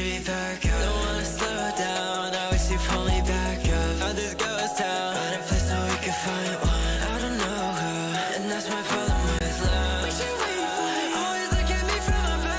me back up. Don't wanna slow down, I wish you pull me back up. How this goes down, find a place so we can find one. I don't know how, and that's my problem with love. Wish you were mine, always look at me from above.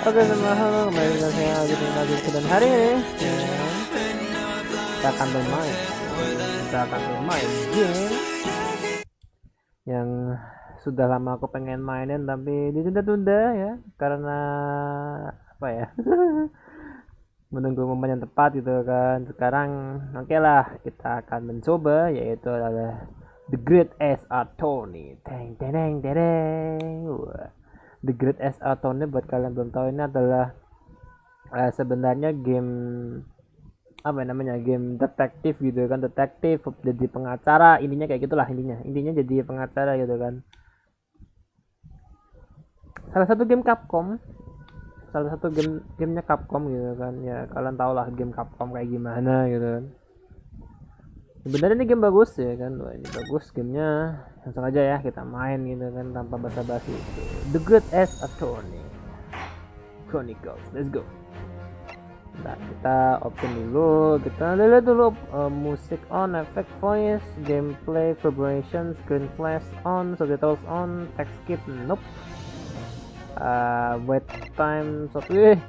Oke semua, halo, kembali dengan saya Azure, dan hari ini kita akan bermain game yang sudah lama aku pengen mainin tapi ditunda-tunda ya, karena apa ya menunggu momen yang tepat gitu kan. Sekarang oke lah, kita akan mencoba, yaitu adalah The Great SARA Tourney. The Great SARA Tourney, buat kalian belum tahu, ini adalah sebenarnya game apa namanya, game detektif gitu kan, detektif jadi pengacara, intinya kayak gitulah, intinya jadi pengacara gitu kan. Salah satu gamenya Capcom gitu kan ya, kalian tau lah game Capcom kayak gimana gitu kan. Sebenarnya ini game bagus ya kan. Wah, ini bagus gamenya, langsung aja ya kita main gitu kan tanpa basa-basi. The Great SARA Tourney Chronicles, let's go. Nah, kita option dulu, kita lihat dulu musik on, effect, voice, gameplay, vibration, screen flash on, subtitles on, text skip nope, wait time software.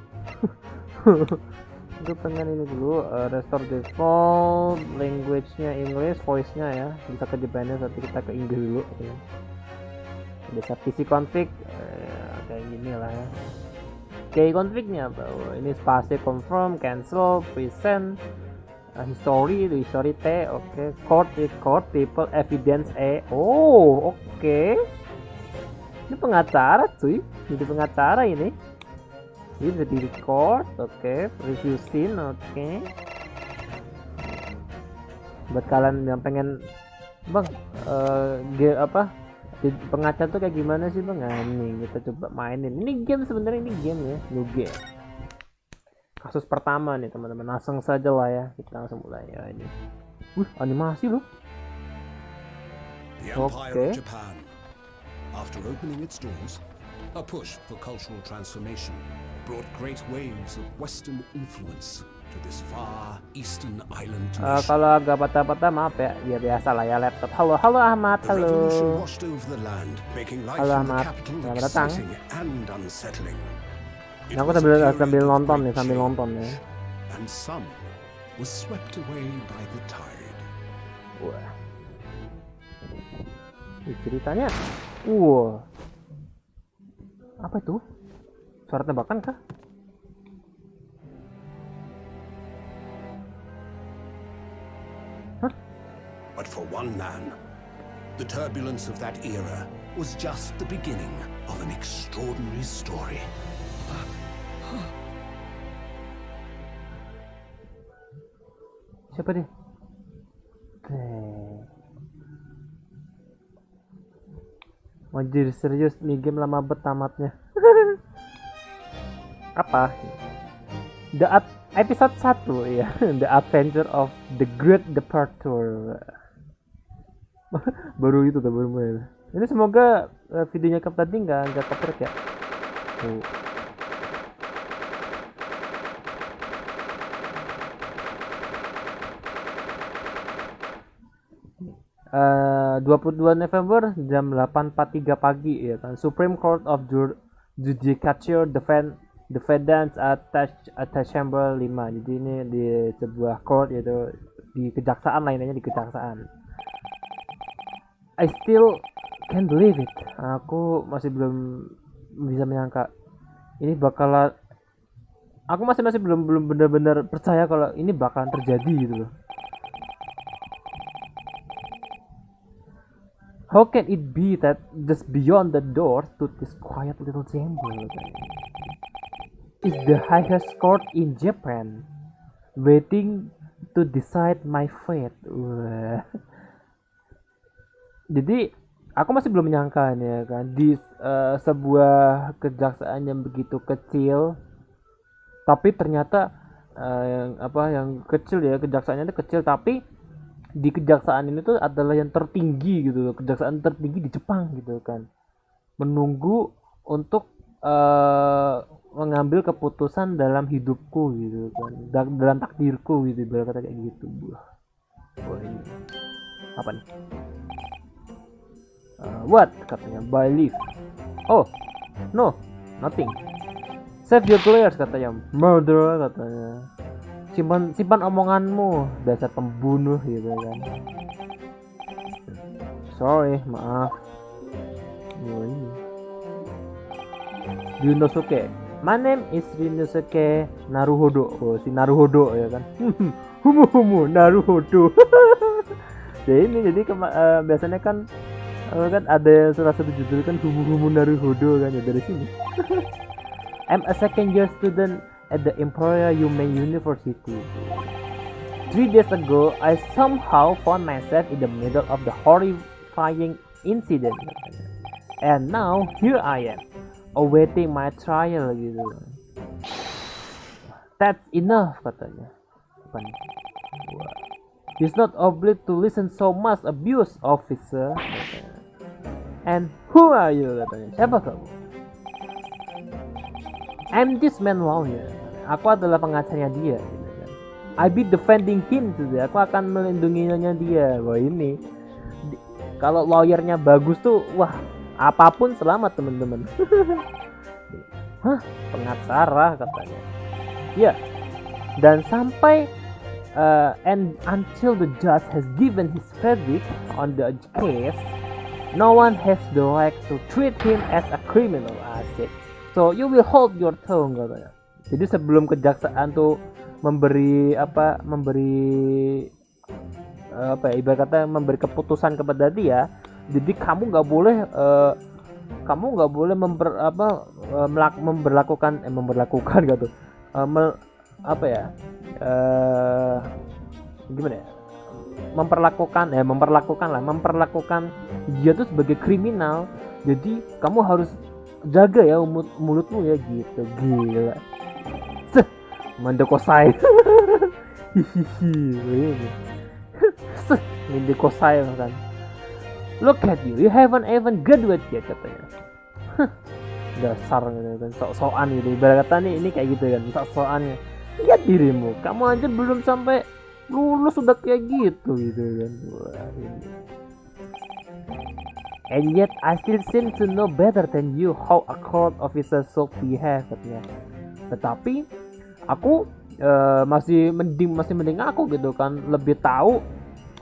Gue pengen ini dulu, restore default, language-nya English, voice-nya ya, bisa ke Japanese, tapi kita ke Inggris dulu ya. Bisa PC config, kayak gini lah ya. Kayak config-nya apa? Ini spasi confirm, cancel, present, history T, oke. Court, people, evidence oh oke. Ini pengacara cuy, jadi pengacara ini. Ini bisa di record, oke. Review scene, oke. Buat kalian yang pengen, bang, pengacara tuh kayak gimana sih bang? Nah, ini kita coba mainin. Ini game sebenarnya, ini game ya, new game. Kasus pertama nih teman-teman, langsung saja lah ya, kita langsung mulai ya ini. Animasi loh. Oke. After opening its doors, a push for cultural transformation brought great waves of Western influence to this far eastern island nation. Kalau agak patah-patah maaf ya, biasa lah ya laptop. Halo Ahmad, halo. Halo Ahmad, selamat datang. Nah, aku sambil nonton nih, ya. And some was swept away by the tide. Wah. Ceritanya, apa itu? Suara tembakan kah? Hah? But for one man, the turbulence of that era was just the beginning of an extraordinary story. Siapa dia? Anjir serius nih game lama bet tamatnya. Apa? Episode 1 ya. The Adventure of the Great Departure. Baru itu tuh baru main. Ini semoga videonya tadi nggak copyright ya. Tuh. 22 November jam 8.43 pagi ya kan. Supreme Court of Judicature Defendants attached Chamber 5. Jadi ini di sebuah court yaitu di kejaksaan, lainnya di kejaksaan. I still can't believe it. Aku masih belum bisa menyangka ini bakalan, aku masih belum benar-benar percaya kalau ini bakalan terjadi gitu loh. How can it be that just beyond the door to this quiet little chamber is the highest court in Japan, waiting to decide my fate? Wah. Jadi aku masih belum menyangka ya kan, di sebuah kejaksaan yang begitu kecil, tapi ternyata yang kecil ya, kejaksaannya itu kecil, tapi di kejaksaan ini tuh adalah yang tertinggi gitu loh, kejaksaan tertinggi di Jepang gitu kan, menunggu untuk mengambil keputusan dalam hidupku gitu kan, dalam takdirku gitu, berkata kayak gitu. Wah ini apa nih? What katanya, by leave. Oh no, nothing. Save your prayers katanya, murder katanya. Simpan omonganmu, dasar pembunuh gitu kan. Sorry, maaf. Ryunosuke. My name is Ryunosuke Naruhodo. Oh, si Naruhodo ya kan. Humu Naruhodo. Jadi biasanya kan ada salah satu judul kan humu Naruhodo kan ya, dari sini. I'm a second year student at the Imperial Yume University. 3 days ago, I somehow found myself in the middle of the horrifying incident. And now, here I am, awaiting my trial gitu. That's enough katanya. He's not obliged to listen so much abuse, officer. And who are you katanya? Siapa kamu? I'm this man lawyer. Aku adalah pengacaranya dia gitu kan. I be defending him today. Aku akan melindunginya dia. Wah ini kalau lawyernya bagus tuh, wah apapun selamat teman-teman. Hah, pengacara katanya. Ya. Dan sampai and until the judge has given his verdict on the case, no one has the right to treat him as a criminal. Asik. So you will hold your tongue katanya. Jadi sebelum kejaksaan tuh memberi ibarat kata memberi keputusan kepada dia, jadi kamu nggak boleh memperlakukan gitu, memperlakukan dia tuh sebagai kriminal. Jadi kamu harus jaga ya mulutmu ya gitu. Gila. Mandekosai. Hihihi. Mandekosai kan. Look at you haven't even graduated yet katanya. Dasar gitu kan, sok-sokan gitu. Ibarat kata ini kayak gitu kan, sok-sokannya. Lihat dirimu, kamu aja belum sampai lulus sudah kayak gitu kan. Wah, ini. And yet I still seem to know better than you how a court officer should behave katanya. Tetapi aku masih mending aku gitu kan, lebih tahu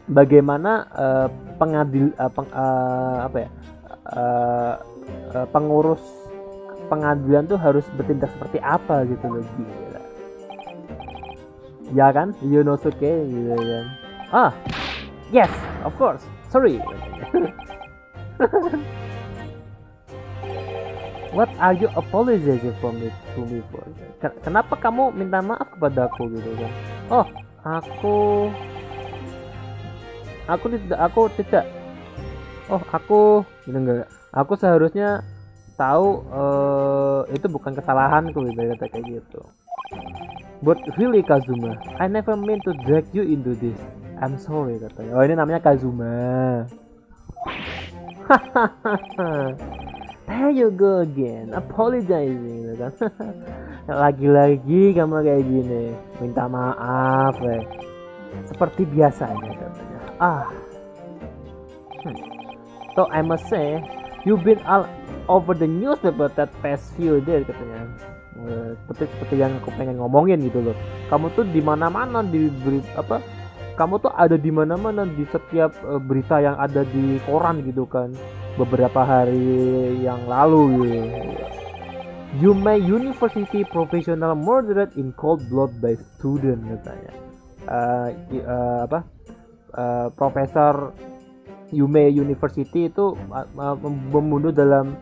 bagaimana pengurus pengadilan tuh harus bertindak seperti apa gitu loh. Gila. Ya kan, Yunosuke gitu kan. Ah, yes, of course. Sorry. What are you apologizing for me for? Kenapa kamu minta maaf kepada aku gitu kan? Oh, aku tidak oh aku gitu enggak, aku seharusnya tahu itu bukan kesalahanku gitu, kata kayak gitu. But really Kazuma, I never meant to drag you into this. I'm sorry, katanya. Oh, ini namanya Kazuma. There you go again, apologizing, gitu kan. Lagi-lagi kamu kayak gini, minta maaf, seperti biasanya, katanya. So I must say, you've been all over the newspaper that past few days, katanya. Seperti yang aku pengen ngomongin gitu loh. Kamu tuh di mana-mana di apa? Kamu tuh ada di mana-mana di setiap berita yang ada di koran gitu kan. Beberapa hari yang lalu gitu. You may university professional murdered in cold blood by student, katanya. Profesor Yume University itu membunuh dalam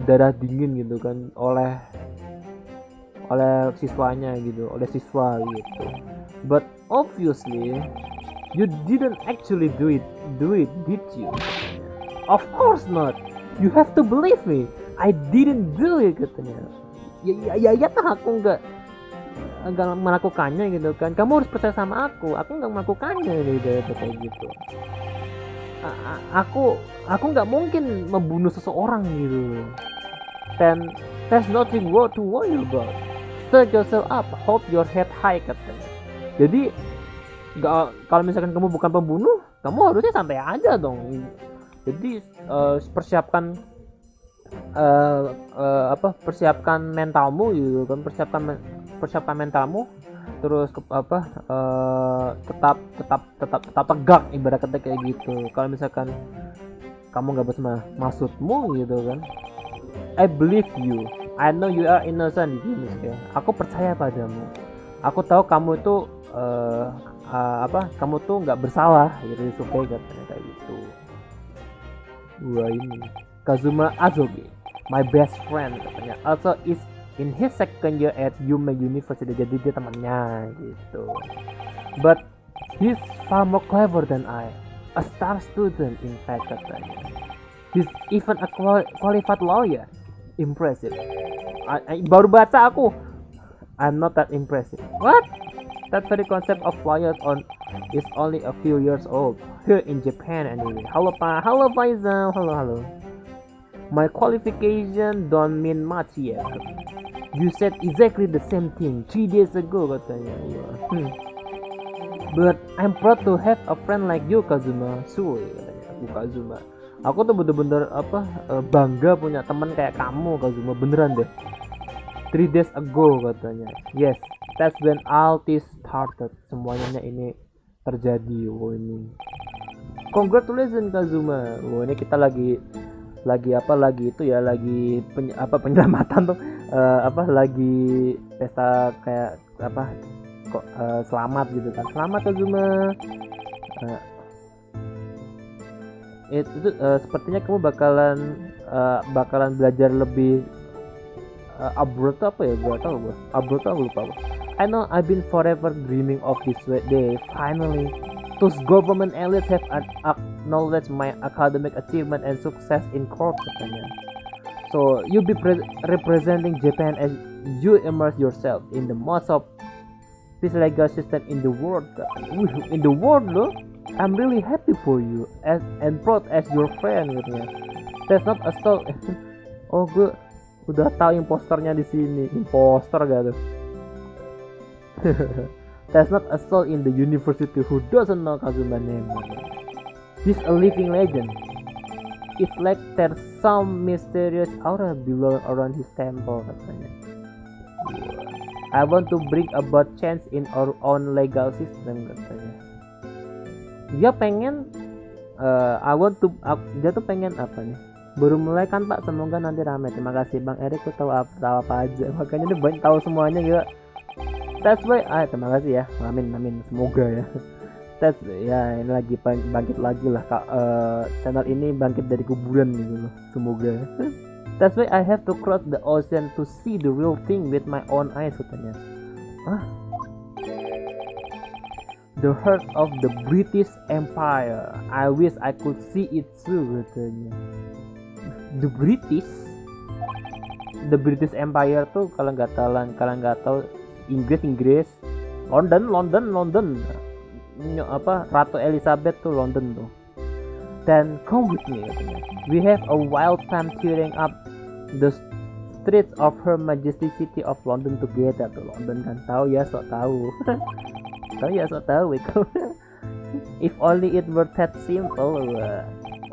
darah dingin gitu kan oleh siswanya gitu, oleh siswa gitu. But obviously you didn't actually do it, did you? Of course not. You have to believe me. I didn't do it, katanya. Ya aku nggak melakukannya gitu kan. Kamu harus percaya sama aku nggak melakukannya gitu, kayak gitu. Aku nggak mungkin membunuh seseorang gitu. Then there's nothing to worry about. Stir yourself up, hold your head high, katanya. Jadi kalau misalkan kamu bukan pembunuh, kamu harusnya santai aja dong. Jadi persiapkan mentalmu gitu kan, persiapkan mentalmu, terus tetap tegak, ibarat kata kayak gitu. Kalau misalkan kamu nggak bersama maksudmu gitu kan, I believe you, I know you are innocent, gitu. Aku percaya padamu, aku tahu kamu itu kamu tuh nggak bersalah gitu, Suka, katanya kayak gitu. Gua ini Kazuma Azoge, my best friend, katanya, also is in his second year at Yume University. Jadi dia temannya gitu. But he's far more clever than I, a star student in fact, katanya. He's even a qualified lawyer. Impressive. I baru baca aku. I'm not that impressive. What? That very concept of lawyers is only a few years old here in Japan anyway. Halo Pak, halo Faisal, halo. My qualification don't mean much yet. You said exactly the same thing 3 days ago, katanya. But I'm proud to have a friend like you, Kazuma. Sui, katanya. Aku Kazuma. Aku tuh bener-bener bangga punya teman kayak kamu, Kazuma, beneran deh. 3 days ago, katanya. Yes, that's when all this started. Semuanya ini terjadi. Oh, ini. Congratulations, Kazuma. Oh, ini kita lagi penyelamatan tuh, lagi pesta kayak selamat gitu kan. Selamat, Kazuma. Itu sepertinya kamu bakalan belajar lebih abroad tuh apa ya, abroad tuh aku lupa. I know I've been forever dreaming of this day. Finally, those government elites have acknowledged my academic achievement and success in court, katanya. So you'll be representing Japan as you immerse yourself in the most of this legal system in the world. In the world loh. I'm really happy for you and proud as your friend, katanya. That's not a soul. Oh, gue udah tahu imposternya di sini. Imposter gak tuh? There's not a soul in the university who doesn't know Kazuma name. He's a living legend. It's like there's some mysterious aura below around his temple, katanya. I want to bring about change in our own legal system, katanya. Dia pengen dia tuh pengen apa nih? Baru mulai kan Pak, semoga nanti ramai. Terima kasih Bang Erik, tuh tahu apa aja. Makanya dia banyak tahu semuanya gitu. That's why terima kasih ya. Amin, semoga ya. Ini lagi bangkit lagi lah Kak. Channel ini bangkit dari kuburan gitu loh. Semoga. That's why I have to cross the ocean to see the real thing with my own eyes, katanya. the heart of the British Empire. I wish I could see it too, katanya. The British Empire tuh kalau nggak tahu Inggris, London. Ratu Elizabeth tuh London tuh. Then come with me, katanya. We have a wild time tearing up the streets of Her Majesty City of London together tuh. London kan tahu ya, sok tahu. tahu itu. If only it were that simple.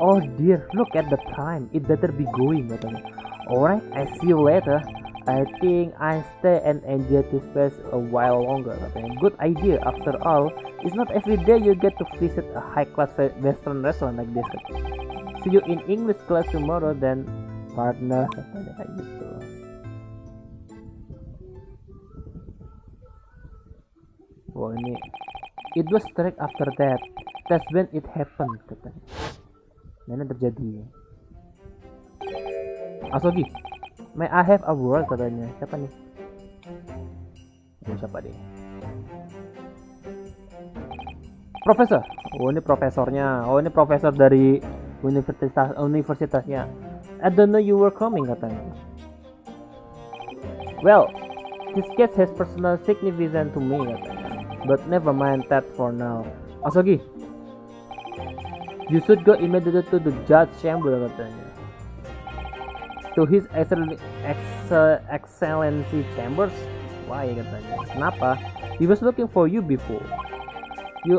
Oh dear, look at the time. It better be going, katanya. Alright, I see you later. I think I stay and enjoy this place a while longer, katanya. Good idea. After all, it's not every day you get to visit a high-class Western restaurant like this. See you in English class tomorrow, then partner, katanya kayak gitu. Wah ini, it was straight after that. That's when it happened, katanya. Mana terjadi? Asogi, may I have a word, katanya. Siapa nih? Siapa deh? Profesor. Oh ini profesornya. Oh ini profesor dari universitasnya. I don't know you were coming, katanya. Well, this case has personal significance to me, katanya. But never mind that for now. Asogi, you should go immediately to the judge chamber, katanya. To his excellency chambers. Why, katanya? Kenapa? He was looking for you before. You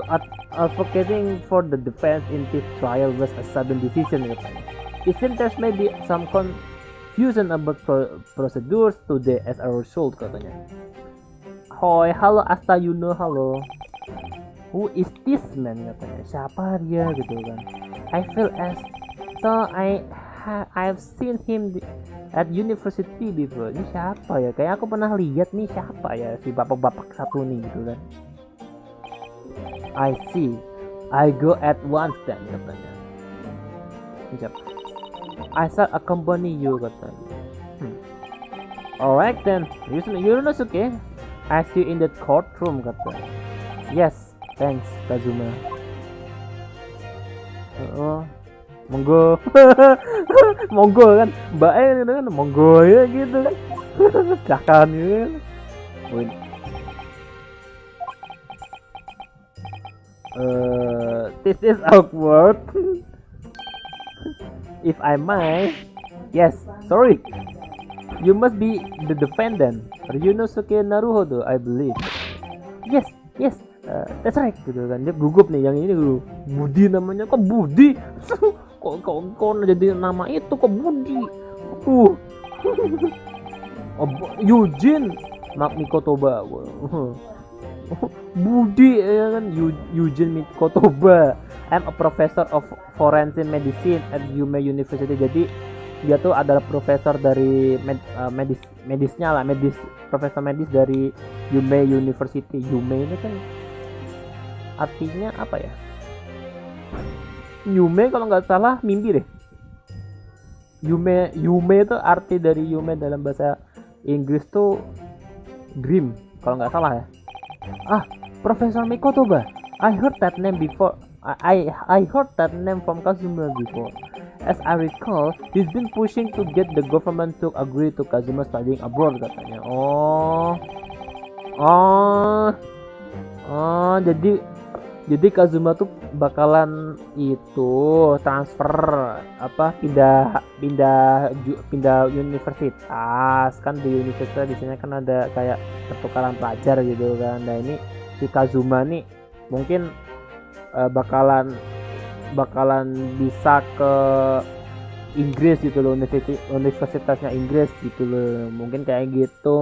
advocating for the defense in this trial was a sudden decision, katanya. It seems there may be some confusion about procedures today as a result, katanya. Hoi, halo Asta Yuno, halo. Who is this man, katanya. Siapa dia, gitu kan. I feel as though I've seen him at university before. Ini siapa ya? Kayak aku pernah lihat nih, siapa ya si bapak-bapak satu nih, gitu kan. I see. I go at once then, katanya. Ini siapa? Asal accompany you, katanya. Alright then, you know okay? I see you in the courtroom, katanya. Yes, thanks, Kazuma. Monggo. Monggo kan, Mbak gitu kan, monggo ya gitu kan. Silakan gitu kan. This is awkward. If I may. Yes, sorry. You must be the defendant, Ryunosuke Naruhodo, I believe. Yes, that's right, gitu kan. Dia gugup nih, yang ini dulu. Budi namanya, kok Budi? kok jadi nama itu, kok Budi? Eugene Mikotoba. Budi ya kan, Eugene Mikotoba. I'm a professor of forensic medicine at Yume University. Jadi dia tuh adalah profesor dari profesor medis dari Yume University. Yume ini kan artinya apa ya? Yume kalau nggak salah mimpi deh. Yume itu arti dari Yume dalam bahasa Inggris tuh dream kalau nggak salah ya. Profesor Mikotoba. I heard that name before. I heard that name from Kazuma before. As I recall, he's been pushing to get the government to agree to Kazuma studying abroad, katanya. Jadi Kazuma tuh bakalan itu transfer pindah universitas kan. Di universitas di sini kan ada kayak pertukaran pelajar gitu kan. Nah ini si Kazuma nih mungkin bakalan bisa ke Inggris gitu loh, universitasnya Inggris gitu loh, mungkin kayak gitu.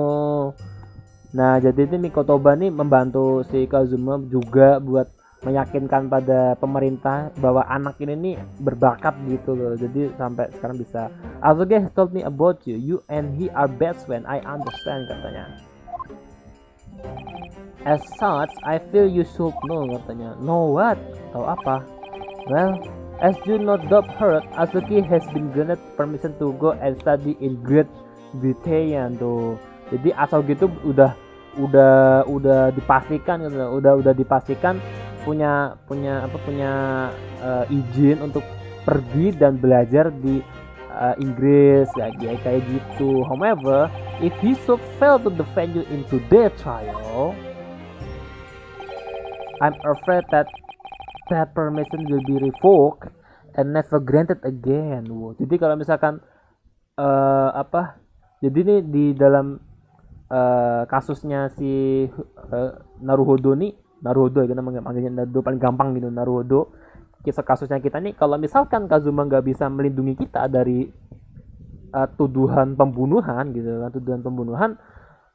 Nah jadi itu Mikotoba nih membantu si Kazuma juga buat meyakinkan pada pemerintah bahwa anak ini nih berbakat gitu loh. Jadi sampai sekarang bisa. Azure has told me about you and he are best friend, I understand, katanya. As such, I feel you should know, katanya. Know what? Tahu apa? Well, as you no doubt heard, Azuki has been granted permission to go and study in Great Britain tuh. Jadi Asogi itu udah dipastikan gitu, udah dipastikan punya izin untuk pergi dan belajar di Inggris kayak gitu. However, if he should fail to defend you into their trial, I'm afraid that permission will be revoked and never granted again. Wow. Jadi kalau misalkan jadi nih di dalam kasusnya si Naruhodo ya kita manggilnya Naruhodo paling gampang gitu, Naruhodo. Kisah kasusnya kita nih, kalau misalkan Kazuma nggak bisa melindungi kita dari tuduhan pembunuhan gitu kan,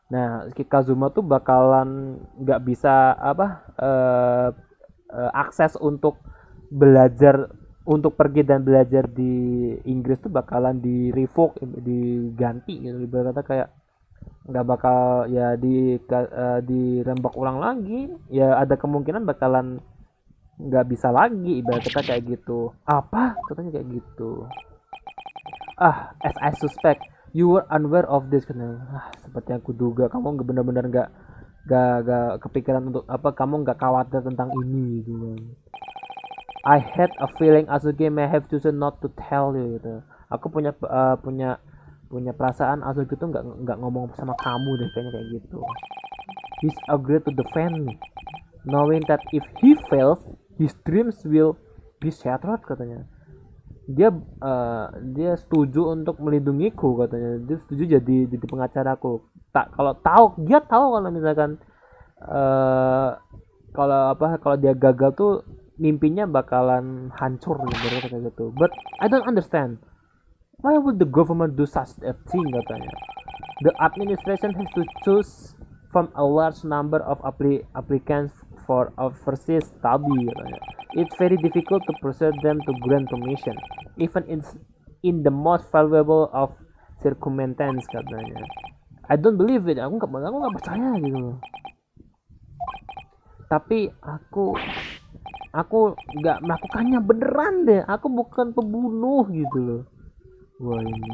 nah Kazuma tuh bakalan nggak bisa akses untuk belajar, untuk pergi dan belajar di Inggris tuh bakalan di revoke, diganti gitu, ibaratnya kayak nggak bakal ya dirembak ulang lagi, ya ada kemungkinan bakalan nggak bisa lagi, ibaratnya kayak gitu. Apa katanya kayak gitu, as I suspect you were unaware of this, seperti yang kuduga kamu nggak benar-benar nggak kepikiran untuk kamu nggak khawatir tentang ini gitu. I had a feeling Asuke may have chosen not to tell you gitu. Aku punya perasaan Asuke itu nggak ngomong sama kamu deh, kayaknya kayak gitu. He's agreed to defend me, knowing that if he fails, his dreams will be shattered, katanya. Dia setuju untuk melindungiku, katanya. Dia setuju jadi pengacaraku. Kalau misalkan kalau dia gagal tuh mimpinya bakalan hancur gitu, kayak gitu. But I don't understand. Why would the government do such a thing, katanya. The administration has to choose from a large number of applicants for overseas study, katanya. It's very difficult to persuade them to grant permission, even in the most valuable of circumstances, katanya. I don't believe it. Aku nggak percaya gitu. Tapi aku nggak melakukannya beneran deh. Aku bukan pembunuh gitu loh. Wah ini.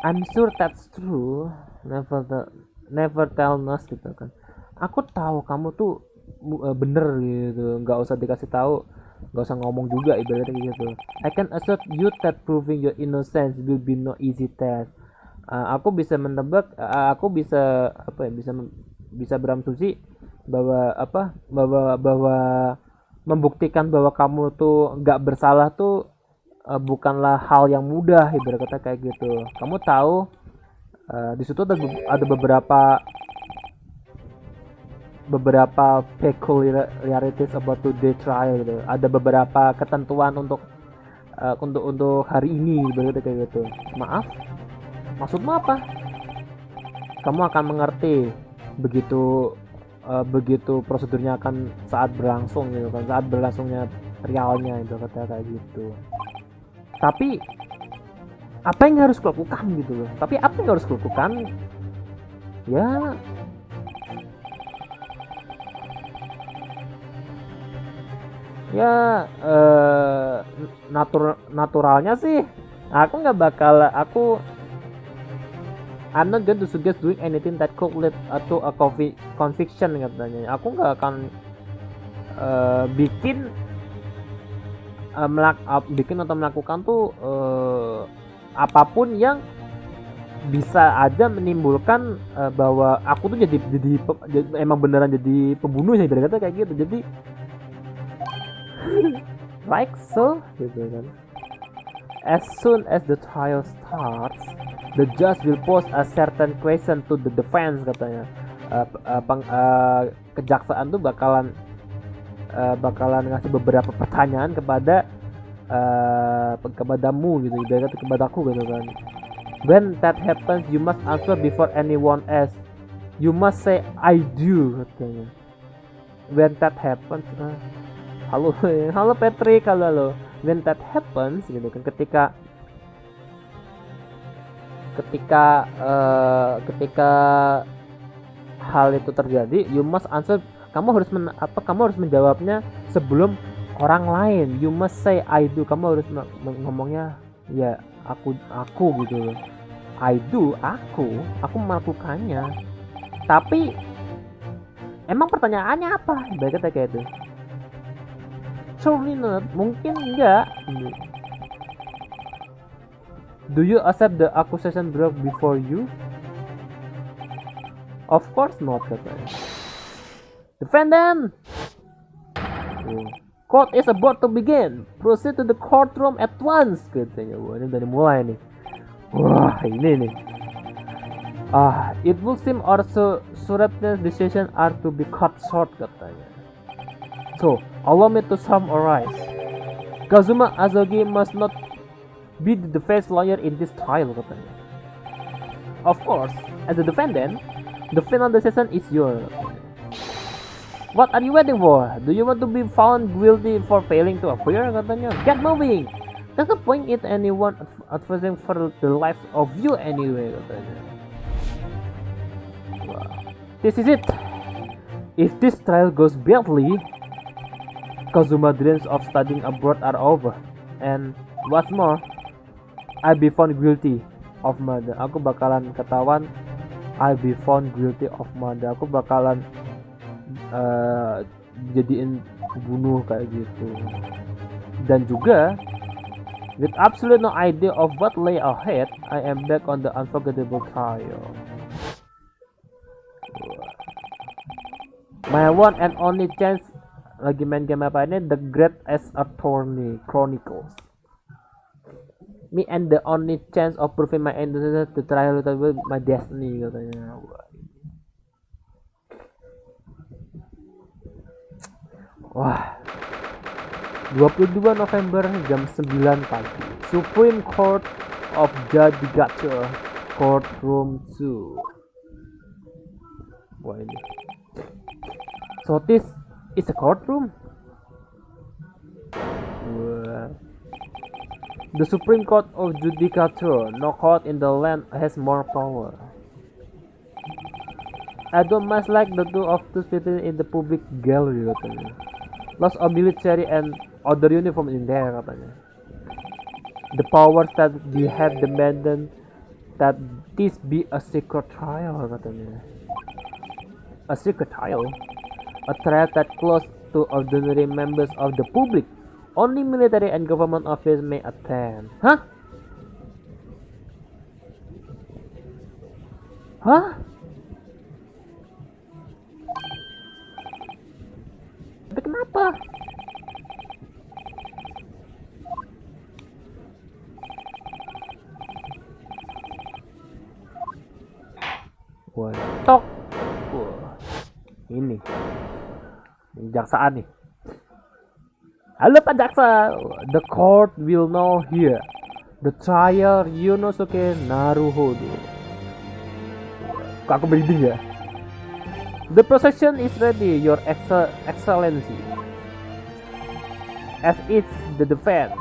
I'm sure that's true. Never tell us gitu kan. Aku tahu kamu tuh bener gitu. Nggak usah dikasih tahu. Nggak usah ngomong juga, ibaratnya gitu. I can assure you that proving your innocence will be no easy task. Aku bisa menebak, aku bisa bisa berasumsi bahwa bahwa membuktikan bahwa kamu tuh nggak bersalah tuh bukanlah hal yang mudah, ibarat kata kayak gitu. Kamu tahu di situ ada beberapa peculiarities about today trial gitu. Ada beberapa ketentuan untuk hari ini, ibarat kayak gitu. Maaf, maksudmu apa? Kamu akan mengerti begitu prosedurnya akan saat berlangsung gitu kan, saat berlangsungnya realnya, itu kata kayak gitu. Tapi apa yang harus kulakukan gitu loh? Tapi apa yang harus kulakukan? Ya naturalnya sih aku nggak bakal I'm not going to suggest doing anything that could lead to a conviction, katanya. Aku nggak akan bikin atau melakukan tuh apapun yang bisa aja menimbulkan bahwa aku tuh jadi emang beneran jadi pembunuh ya, berarti kayak gitu. Jadi like so gitu kan. As soon as the trial starts, the judge will pose a certain question to the defense, katanya. Kejaksaan tuh bakalan ngasih beberapa pertanyaan kepadamu gitu, ibaratnya kepadaku gitu kan. When that happens, you must answer before anyone else. You must say I do, katanya. When that happens, halo Patrick, halo. When that happens gitu kan, ketika hal itu terjadi, you must answer, kamu harus menjawabnya sebelum orang lain. You must say I do, kamu harus ngomongnya ya aku gitu. I do, aku melakukannya. Tapi Emang pertanyaannya apa? Berkata kayak itu. Surely not. Mungkin enggak. Do you accept the accusation brought before you? Of course not, katanya. Defendant! Court is about to begin. Proceed to the courtroom at once, katanya. Wah, ini dari mulai nih. Wah, ini nih. It will seem our surreptitious decision are to be cut short, katanya. So, allow me to summarize. Kazuma Azogi must not be the defense lawyer in this trial, katanya. Of course, as a defendant, the final decision is yours. What are you waiting for? Do you want to be found guilty for failing to appear, katanya? Get moving! There's no point in anyone advising for the lives of you anyway, katanya. This is it. If this trial goes badly, Kazuma dreams of studying abroad are over. And what's more, I'll be found guilty of murder. Aku bakalan ketahuan. I'll be found guilty of murder. Aku bakalan jadiin bunuh kayak gitu. Dan juga, with absolutely no idea of what lay ahead, I am back on the unforgettable trial. My one and only chance lagi main game apa ini? The Great as Attorney Chronicles. Me and the only chance of proving my innocence to trial with my destiny, katanya. Wah. 22 November jam 9 pagi. Supreme Court of Judicature, Courtroom 2. Wah, ini. So this is a courtroom. The Supreme Court of Judicature. No court in the land has more power. I don't much like the two of those people in the public gallery, katanya. Lots of military and other uniform in there, katanya. The powers that we have demanded that this be a secret trial, katanya. A secret trial? A trial that close to ordinary members of the public. Only military and government officials may attend. Hah? Hah? Tapi kenapa? Wah, tok. Wah. Ini jaksaan nih. Halo Pak Jaksa, the court will now hear the trial Yunosuke Naruhodo. Kok aku breathing ya? The procession is ready, Your Excellency. As it's the defense.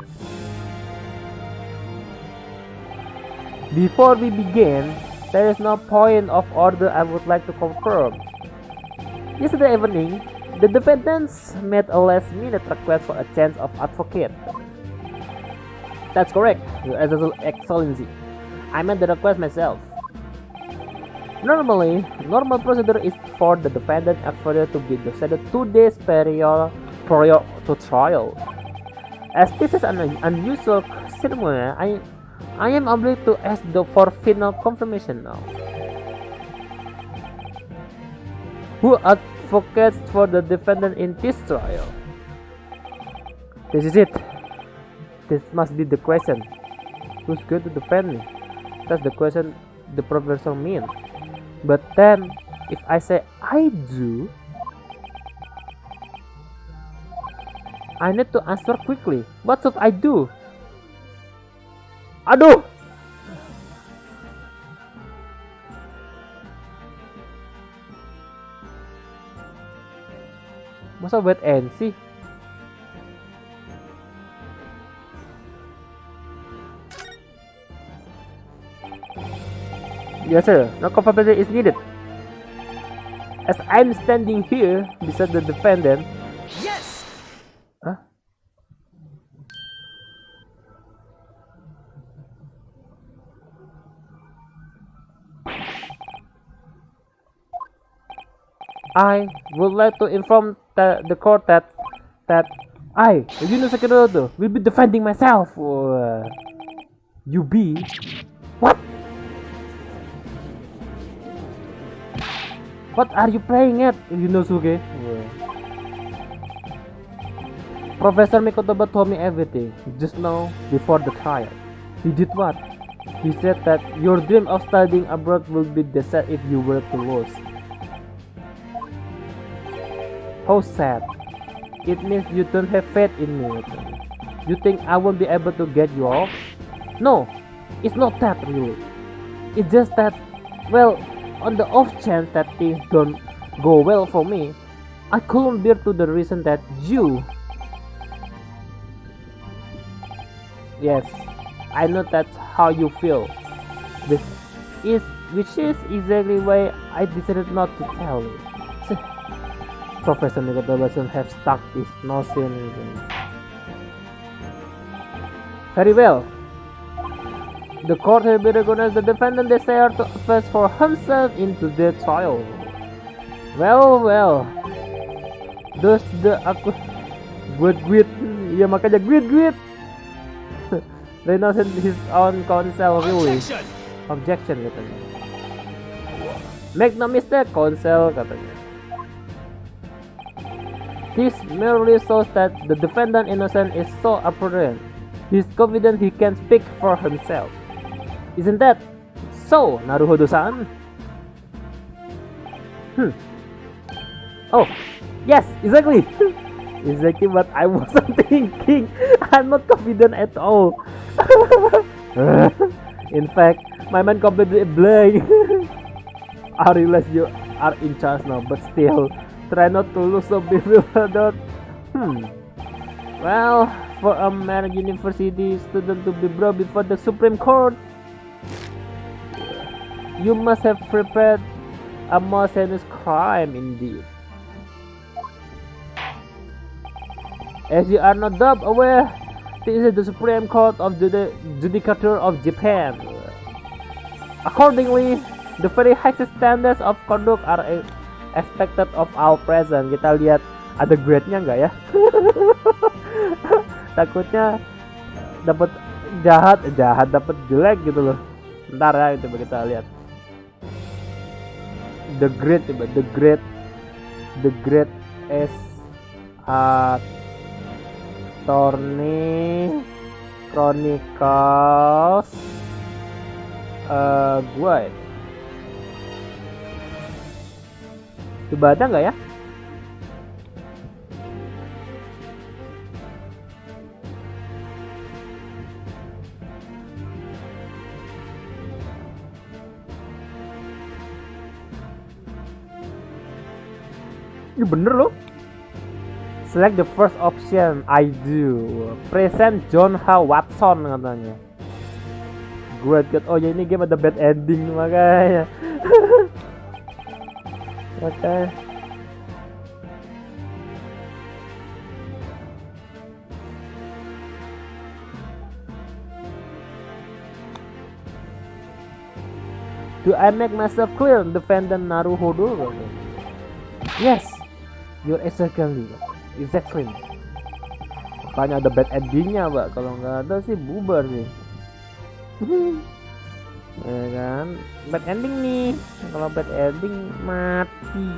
Before we begin, there is no point of order I would like to confirm. Yesterday evening, the defendants made a last-minute request for a chance of advocate. That's correct, Your Excellency. I made the request myself. Normally, normal procedure is for the defendant advocate to be decided 2 days prior to trial. As this is an unusual ceremony, I am obliged to ask for final confirmation now. Who advocates for the defendant in this trial? This is it. This must be the question. Who's going to defend me? That's the question the professor means. But then, if I say I do, I need to answer quickly. What should I do? Aduh! Masa wait and see? Yes sir, no confirmation is needed. As I'm standing here beside the defendant. Yes! Huh? I would like to inform the court that I, Yunus Sekirado, will be defending myself. You be? What? What are you playing at, Yunosuke? Professor Mikotoba told me everything just now before the trial. He did what? He said that your dream of studying abroad will be dead if you were to lose. How sad. It means you don't have faith in me. You think I won't be able to get you off? No, it's not that really. It's just that, well, on the off chance that things don't go well for me, I couldn't bear to the reason that you... Yes, I know that's how you feel. Which is exactly why I decided not to tell you. Professor Mikotoba have stuck his nose in. Very well. The court will be recognized the defendant desire to advance for himself into the trial. Well. Does the aku guit. Ya makanya guit. Renounced his own counsel really. Objection katanya. Make no mistake, counsel katanya. This merely shows that the defendant innocent is so apparent. He's confident he can speak for himself. Isn't that so, Naruhodo-san? Oh, yes, exactly. Exactly what I wasn't thinking. I'm not confident at all. In fact, my mind completely blank. I realize you are in charge now, but still, try not to lose so bewildered. Well, for a Maen University student to be brought before the Supreme Court, you must have prepared a more heinous crime indeed. As you are no doubt aware, this is the Supreme Court of the Judicature of Japan. Accordingly, the very highest standards of conduct are expected of all present. Kita lihat ada grade-nya nggak ya? Takutnya dapat jahat dapat jelek gitu loh. Ntar ya, coba kita lihat. The grade is Attorney Chronicles gua ya. Coba ada nggak ya? Ini bener loh. Select the first option. I do. Present John H. Watson katanya. Great God. Oh ya, ini game ada bad ending makanya. Oke. Do I make myself clear, defendant Naruhodo? Yes, you're exactly. Makanya ada bad endingnya, Mbak. Kalau nggak ada sih bubar sih. Ya kan, bad ending nih. Kalau bad ending mati.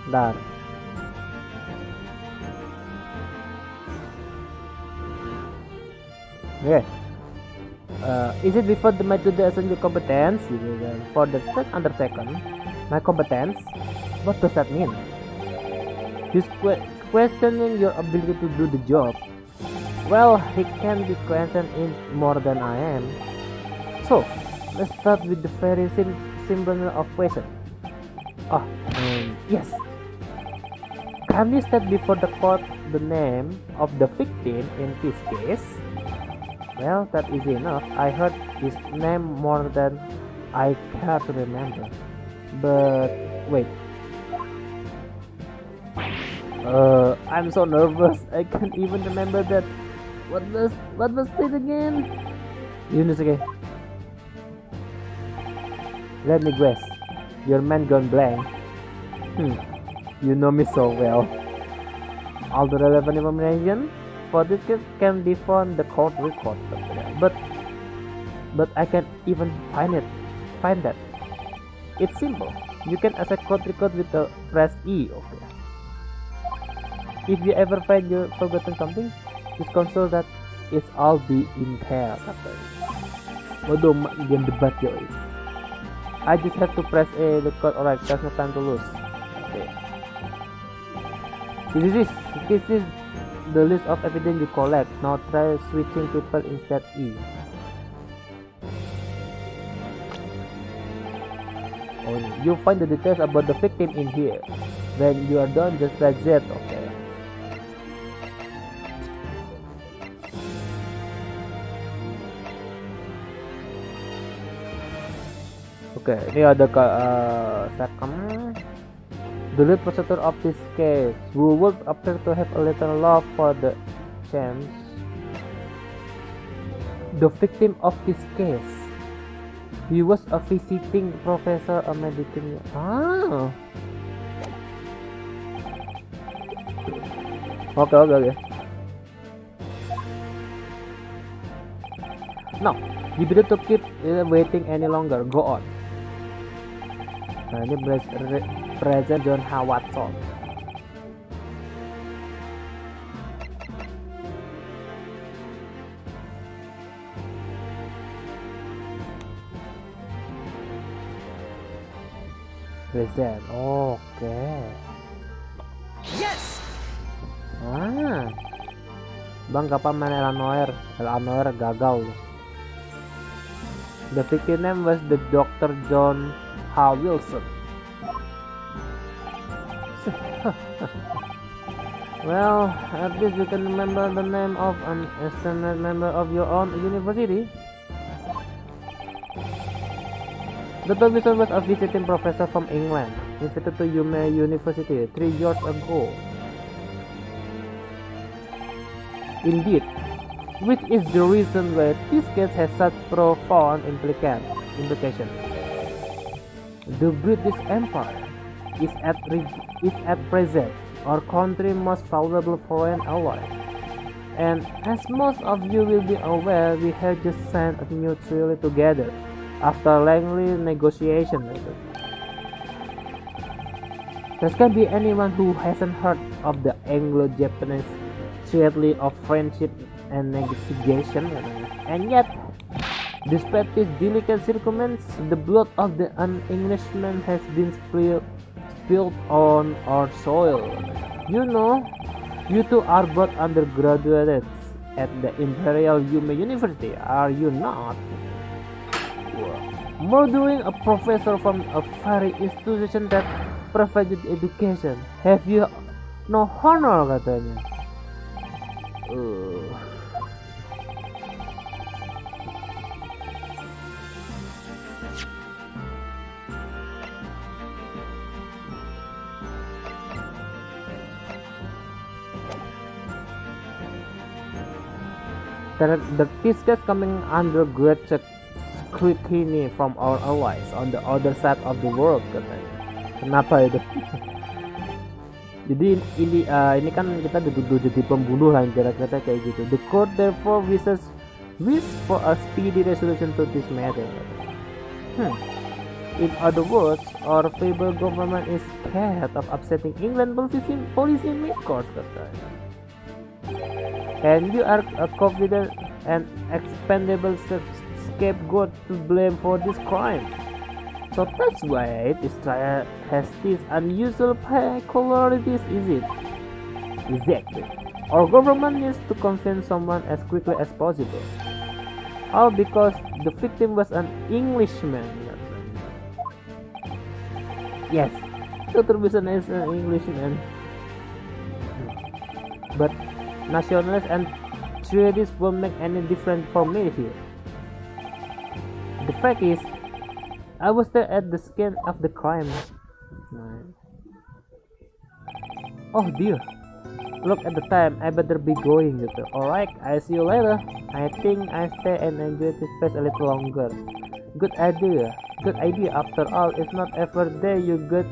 Bentar. Oke. Is it before the my to the essential competence? For the third undertaken, my competence. What does that mean? He's questioning your ability to do the job. Well, he can be questioned in more than I am. So, let's start with the very simple of question. Yes. Can you state before the court the name of the victim in this case? Well, that is enough. I heard his name more than I care to remember. But wait. I'm so nervous. I can't even remember that. What was it again? Yunosuke. Let me guess. Your mind gone blank. You know me so well. All the relevant information for this case can be found in the court record. But I can't even find that. It's simple. You can access court record with the press E. Okay. If you ever find you forgotten something, just consult that. It's all be in there. Waduh, game debat yo. I just have to press A record. Alright, there's no time to lose. Okay. This is the list of evidence you collect. Now try switching people instead E. Oh, you find the details about the victim in here. When you are done, just press Z. Okay. Oke, ini ada second. The lead prosecutor of this case, who would appear to have a little love for the chance. The victim of this case, he was a visiting professor, a medical. Okay. No, you better to keep waiting any longer. Go on. Nah, ini President John Watson. Present. Oke. Yes! Bang, kapan main Eleanor gagal. The victim name was the Dr. John Wilson. Well, at least you can remember the name of an esteemed member of your own university. Dr. Wilson was a visiting professor from England, invited to University 3 years ago. Indeed, which is the reason why this case has such profound implication. The British Empire is at present our country's most valuable foreign ally, and as most of you will be aware, we have just signed a new treaty together after lengthy negotiation. There can be anyone who hasn't heard of the Anglo-Japanese Treaty of Friendship and Negotiation, and yet, despite these delicate circumstances, the blood of an Englishman has been spilled on our soil. You know, you two are both undergraduates at the Imperial University, are you not? Murdering a professor from a very institution that provided education. Have you no honor, katanya. This case coming under great scrutiny from our allies on the other side of the world, katanya. Kenapa itu? Jadi ini kan kita dituduh jadi pembunuh lah, kira-kira kayak gitu. The court therefore wishes for a speedy resolution to this matter. In other words, our feeble government is scared of upsetting England policy makers, katanya. And you are a confident and expendable scapegoat to blame for this crime. So that's why this trial has these unusual peculiarities, is it? Exactly. Our government needs to convict someone as quickly as possible. All because the victim was an Englishman. Yes, Dr. Wilson is an Englishman. But nationalists and treaties won't make any difference for me here. The fact is, I was there at the scene of the crime. Oh dear, look at the time, I better be going gitu. Alright, I see you later. I think I stay and enjoy this place a little longer. Good idea. Good idea. After all, it's not every day you get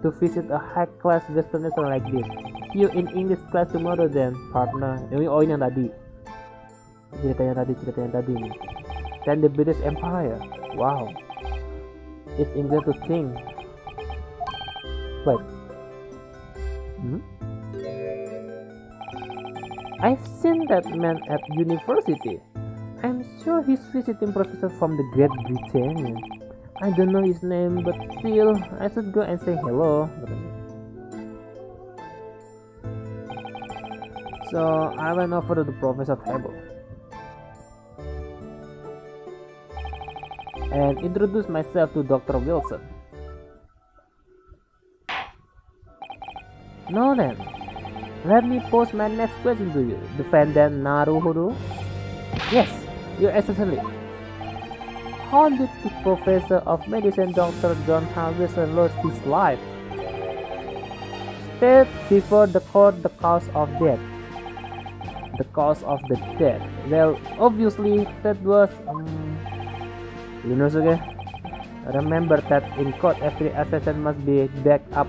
to visit a high-class Western restaurant like this. See you in English class tomorrow then, partner. Ini yang tadi. Cerita yang tadi nih. Then the British Empire. Wow. It's easier to think. Wait. I've seen that man at university. I'm sure he's visiting professor from the Great Britain. I don't know his name, but still, I should go and say hello. So I went over to the professor table and introduced myself to Dr. Wilson. Now then, let me pose my next question to you, Defendant Naruhodo. Yes, you're essentially. How did the professor of medicine, Dr. John Harrison, lose his life? State before the court the cause of death. The cause of the death. Well, obviously, that was Suka. Remember that in court, every assassin must be backed up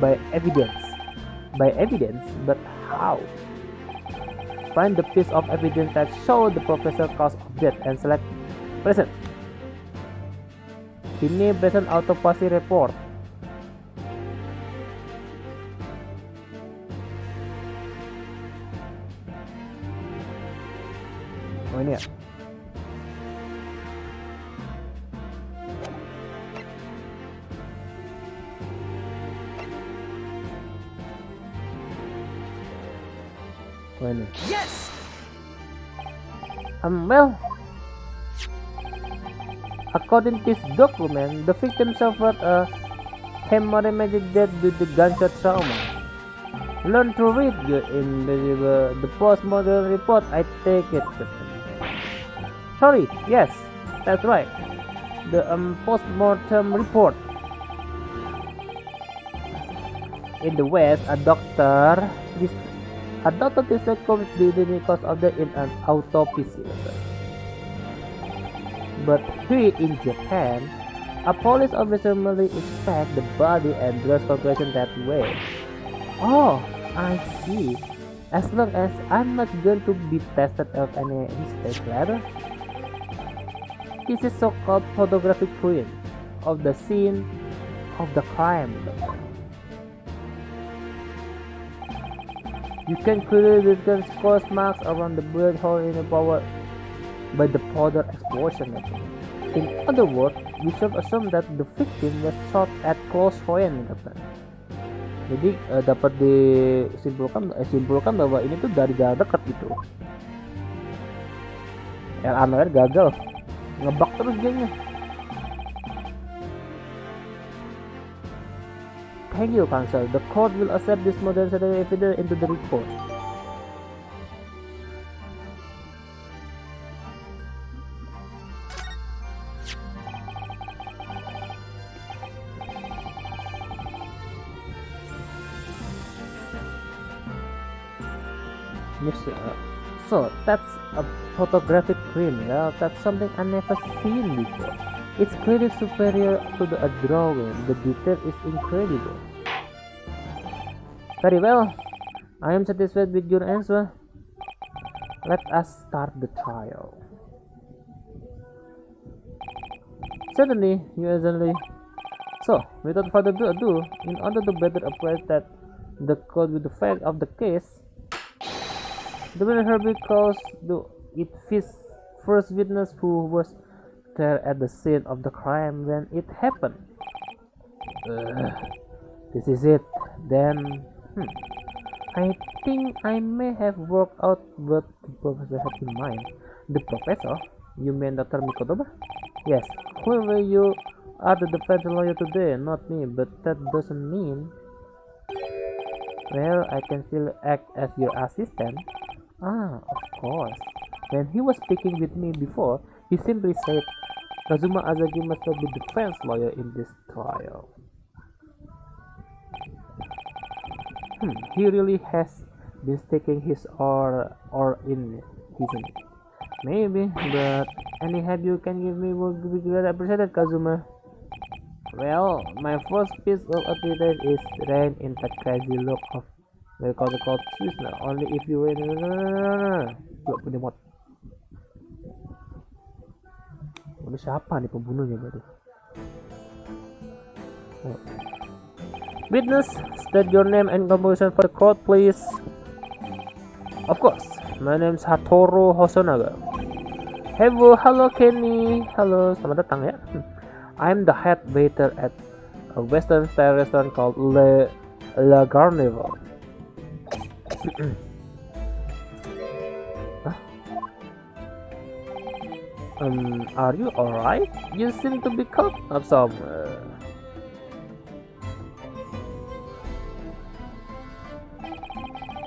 by evidence. But how? Find the piece of evidence that show the professor cause of death and select present. Ini present autopsy report. Oh ini ya. Oh ini. Yes! Well, according to this document, the victim suffered a hemorrhagic death due to gunshot trauma. Learn to read in the post-mortem report, I take it. Sorry, yes, that's right. The post-mortem report. In the West, a doctor discovers the cause of death in an autopsy. But here in Japan, a police officer merely inspects the body and draws conclusions that way. Oh, I see. As long as I'm not going to be tested of any mistakes later. This is so-called photographic print of the scene of the crime. You can clearly discern scorch marks around the bullet hole in the power by the powder explosion. In other words, we should assume that the victim was shot at close range. Jadi dapat disimpulkan bahwa ini tuh dari jarak dekat gitu. Anoir gagal, ngebak terus gamenya. Thank you, counsel. The court will accept this modern evidence into the report. So that's a photographic print. Well, that's something I never seen before. It's clearly superior to the drawing. The detail is incredible. Very well. I am satisfied with your answer. Let us start the trial. Certainly, usually. So, without further ado, in order to better appreciate the code with the fact of the case, the winner because its first witness who was there at the scene of the crime when it happened. This is it. Then, I think I may have worked out what the professor had in mind. The professor? You mean Dr. Mikotoba? Yes. Whoever you are the defense lawyer today, not me, but that doesn't mean... Well, I can still act as your assistant. Ah, of course. When he was speaking with me before, he simply said, Kazuma Azagi must be the defense lawyer in this trial. He really has been sticking his or in, isn't it? Maybe, but any help you can give me will be greatly appreciated, Kazuma. Well, my first piece of advice is rain in the crazy look of the call choose now. Only if you rain. Gak punya mod. Ini siapa nih pembunuhnya berarti? Oh. Witness, state your name and composition for the court, please. Of course, my name is Hatoro Hosonaga. Hello Kenny. Halo, selamat datang ya. I'm the head waiter at a Western style restaurant called Le Carnival. Huh? Are you alright? You seem to be caught up somewhere.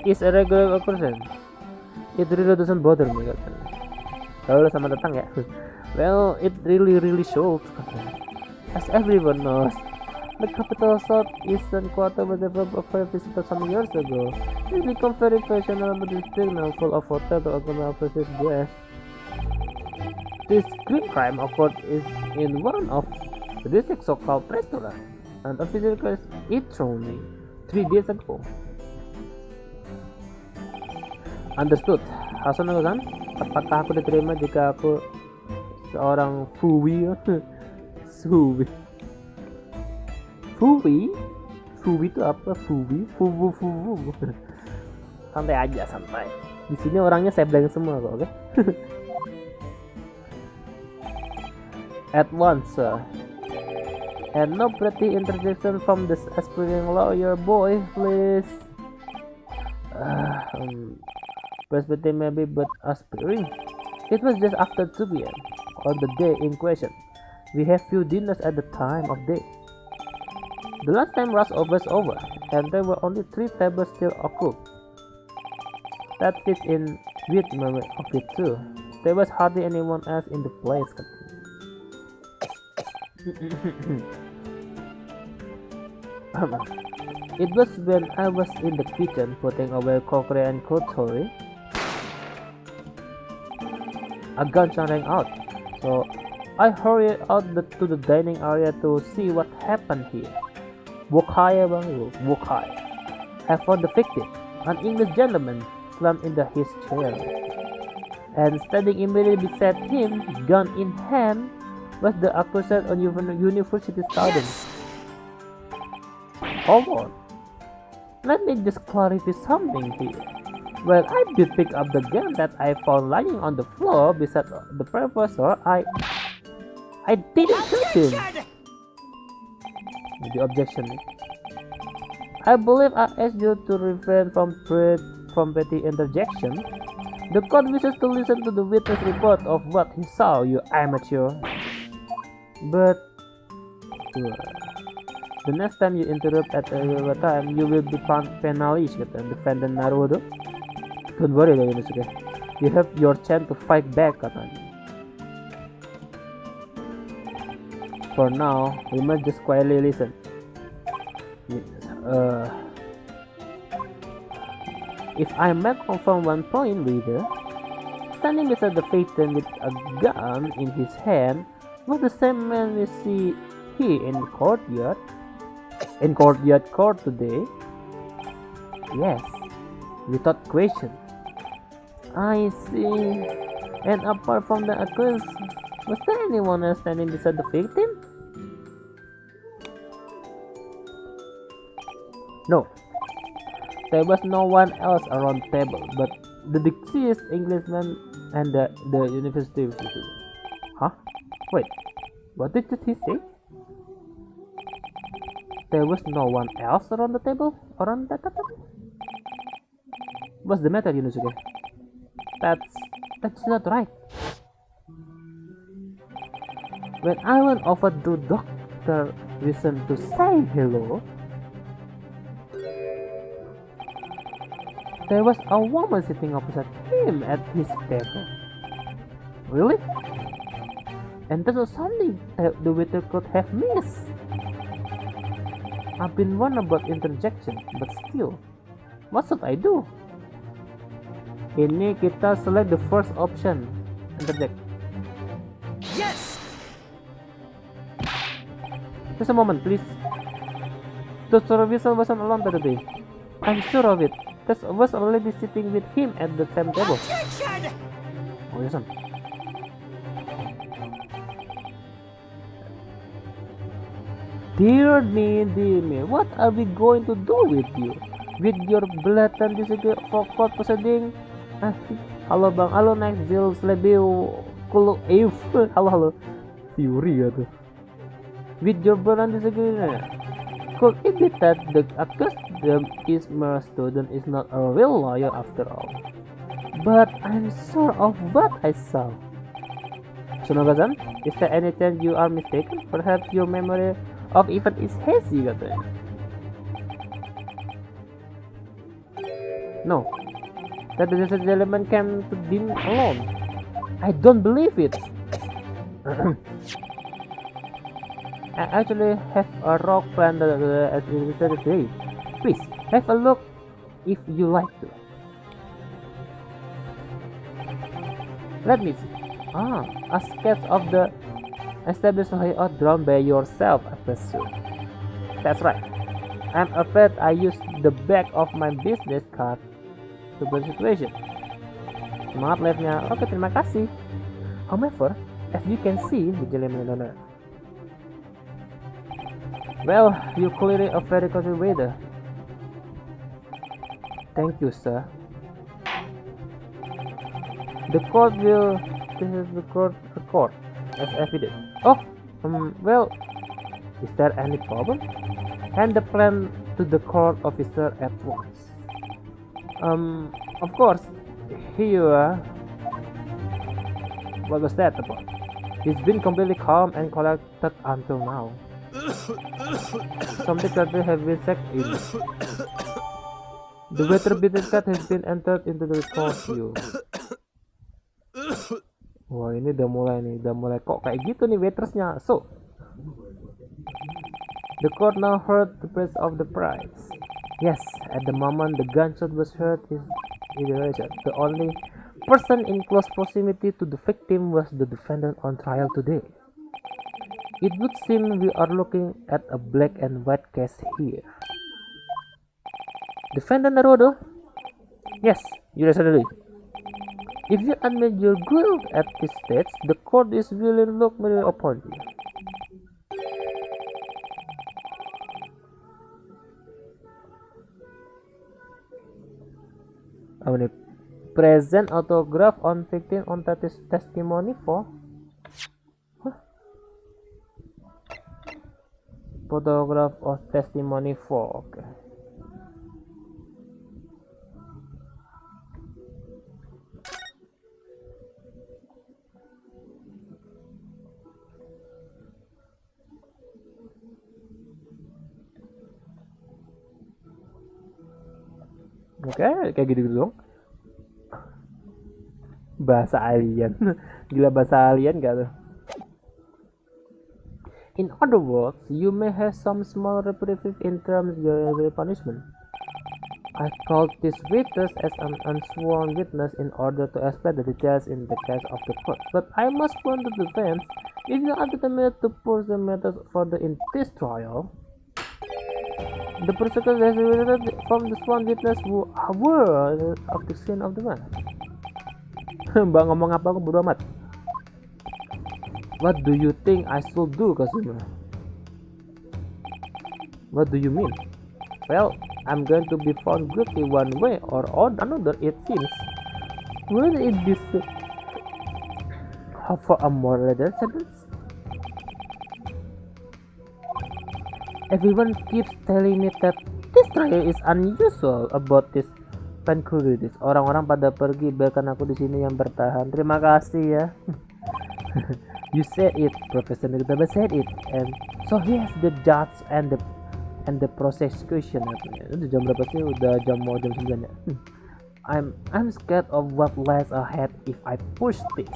Is a regular occurrence. It really doesn't bother me. Halo, selamat datang ya. Well, it really shows. As everyone knows, the capital southeastern quarter was developed by visitors some years ago. It became very fashionable district now full of hotels to accommodate overseas guests. This green crime occurred in one of the district's so-called restaurants, and a visitor it through me 3 days ago. Understood. Hasan-san, apakah aku diterima jika aku seorang Fuwi? Fuwi itu apa? Fuwi? Santai aja, santai. Di sini orangnya saya bilang semua kok, oke? At once, sir. And no pretty interjection from this aspiring lawyer boy, please. Presbyterian maybe, but aspiring. It was just after 2 p.m. on the day in question. We have few dinners at the time of day. The last time rush was over, and there were only 3 tables still occupied. That fits in with my way of it too. There was hardly anyone else in the place. It was when I was in the kitchen putting away cookery and cutlery. A gunshot rang out, so I hurried out to the dining area to see what happened here. Wokai. I found the victim, an English gentleman, slumped into his chair, and standing immediately beside him, gun in hand, was the accused university student. Yes! Hold on. Let me just clarify something here. Well, I did pick up the gun that I found lying on the floor beside the professor. I didn't shoot him. The objection. I believe I asked you to refrain from petty interjection. The court wishes to listen to the witness report of what he saw, you amateur. But the next time you interrupt at a time, you will be penalized. Defendant Naruto. Don't worry, Suka. You have your chance to fight back, katanya. For now, we must just quietly listen. If I may confirm one point, reader, standing beside the victim with a gun in his hand was the same man we see here in court today. Yes, without question. I see. And apart from the accused, was there anyone else standing beside the victim? No. There was no one else around the table but the deceased Englishman and the university student. Huh? Wait, what did he say? There was no one else around the table? Around that table? What's the matter, Yunosuke? That's not right. When I went over to Dr. Wilson to say hello, there was a woman sitting opposite him at his table. Really? And that was something the waiter could have missed. I've been warned about interjection, but still, what should I do? Ini kita select the first option, interject. Yes. Just a moment, please. The supervisor wasn't alone the other day. I'm sure of it. Tess was already sitting with him at the same table. Oh, yes, son. Dear me, what are we going to do with you? With your blatant disagreement for court proceeding? Halo bang, halo next Zil Slebeu Kulo Eif. Halo Fury ya tuh. With your blatant disagreement, could it be that the accused Ismail student is not a real lawyer after all? But I'm sure of what I saw. Sunoga-san, is there any chance you are mistaken? Perhaps your memory of event is hazy, katanya. No, that the gentleman came to dinner alone. I don't believe it. I actually have a rock planned at the today. Please have a look if you like to. Let me see. A sketch of the established layout drawn by yourself, I presume. That's right. I'm afraid I used the back of my business card to the situation. Semangat live-nya. Oke, terima kasih. However, as you can see, the gentleman. Well, you clearly a very confident waiter. Thank you, sir. The court will. This is the court record as evidence. Oh, well, is there any problem? Hand the plan to the court officer at once. Of course. Here you are. What was that about? He's been completely calm and collected until now. Something that they have been sacked in. The waiter business card has been entered into the record view. Wah, ini udah mulai kok kayak gitu nih waitersnya. So, the court now heard the price of the prize. Yes, at the moment the gunshot was heard in direction. The only person in close proximity to the victim was the defendant on trial today. It would seem we are looking at a black and white case here. Defendant Naruto? Yes, you certainly. If you admit your guilt at this stage, the court is willing to look merely upon you. Present autograph on victim on testimony for photograph of testimony for. Okay. Oke, kayak gitu dong. Bahasa alien. Gila, bahasa alien gak tuh? In other words, you may have some small reprieve in terms of your punishment. I called these witnesses as an unsworn witness in order to explain the details in the case of the court. But I must warn the defense, if you are determined to push the matter further in this trial, the prosecutor has related from the sworn witness who were of the scene of the man. Mbak ngomong apa, aku bodo amat. What do you think I should do, Kazuma? What do you mean? Well, I'm going to be found guilty one way or another, it seems. Will it be for a more lenient sentence? Everyone keeps telling me that this trial is unusual about this pancreatitis. Orang-orang pada pergi, bahkan aku di sini yang bertahan. Terima kasih ya. You said it, Professor Nightbot said it, and so here's the judge and the prosecution. Itu jam berapa sih? Udah jam 9 ya. I'm scared of what lies ahead if I push this.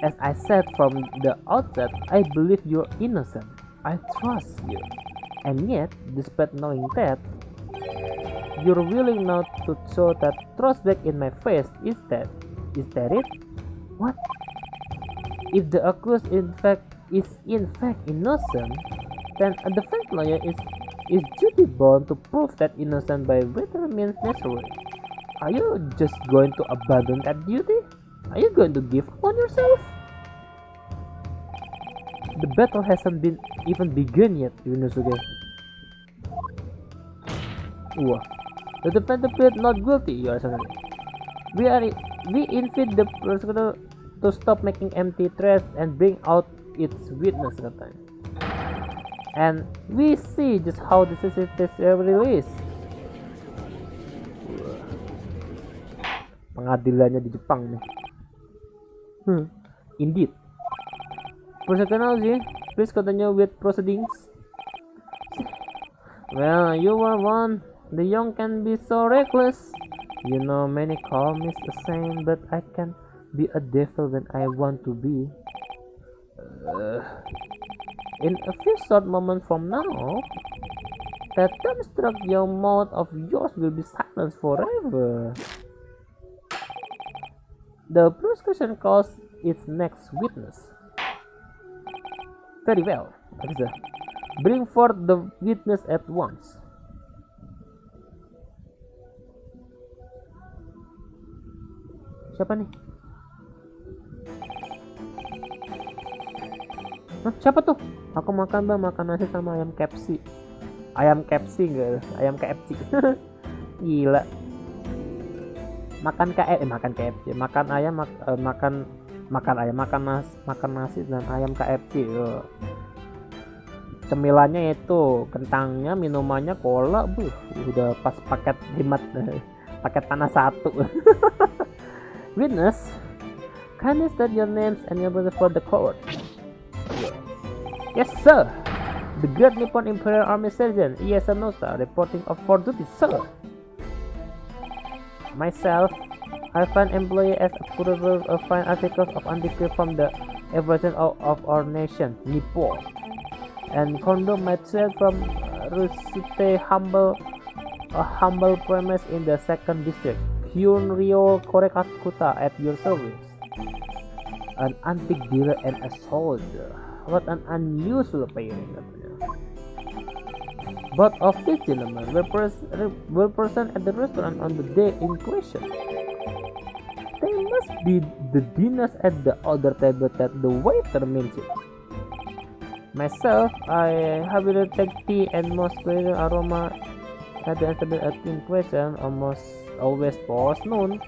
As I said from the outset, I believe you're innocent. I trust you. And yet, despite knowing that, you're willing now to show that trust back in my face. Is that it? What? If the accused in fact is in fact innocent, then a defense lawyer is duty bound to prove that innocent by whatever means necessary. Are you just going to abandon that duty? Are you going to give up on yourself? The battle hasn't been even begun yet, Yunosuke. Wah. The defendant plead not guilty, Your Excellency. We invite the prosecutor to stop making empty threats and bring out its witness, katanya. And we see just how this is released. Pengadilannya di Jepang nih. Indeed. Prosecutor, please continue with proceedings. Well, you were one. The young can be so reckless. You know, many call me a saint, but I can be a devil when I want to be. In a few short moments from now, that dumbstruck young mouth of yours will be silenced forever. The prosecution calls its next witness. Very well, officer. Bring forth the witness at once. Siapa nih? Hah, siapa tuh? Aku makan bang, makan nasi sama ayam KFC. Ayam KFC enggak? Ayam KFC. Gila. Makan KFC. Makan ayam, makan nasi dan ayam KFC. Cemilannya itu kentangnya, minumannya cola, udah pas paket hemat, paket panas satu. Witness, can you state your names and your brother for the court? Yes, sir. The Great Nippon Imperial Army Sergeant Ieyasu reporting for duty, sir. Myself, I find employee as a courier of fine articles of antiquity from the evasion of our nation, Nippon, and condemn myself from Rusite humble premise in the 2nd district, Hyunryo Korekakuta, at your service. An antique dealer and a soldier. What an unusual pairing, katanya. Both of these gentlemen were present at the restaurant on the day in question. They must be the dinners at the other table that the waiter mentioned. Myself, I have to take tea and most pleasant aroma at the incident in question, almost always past noon,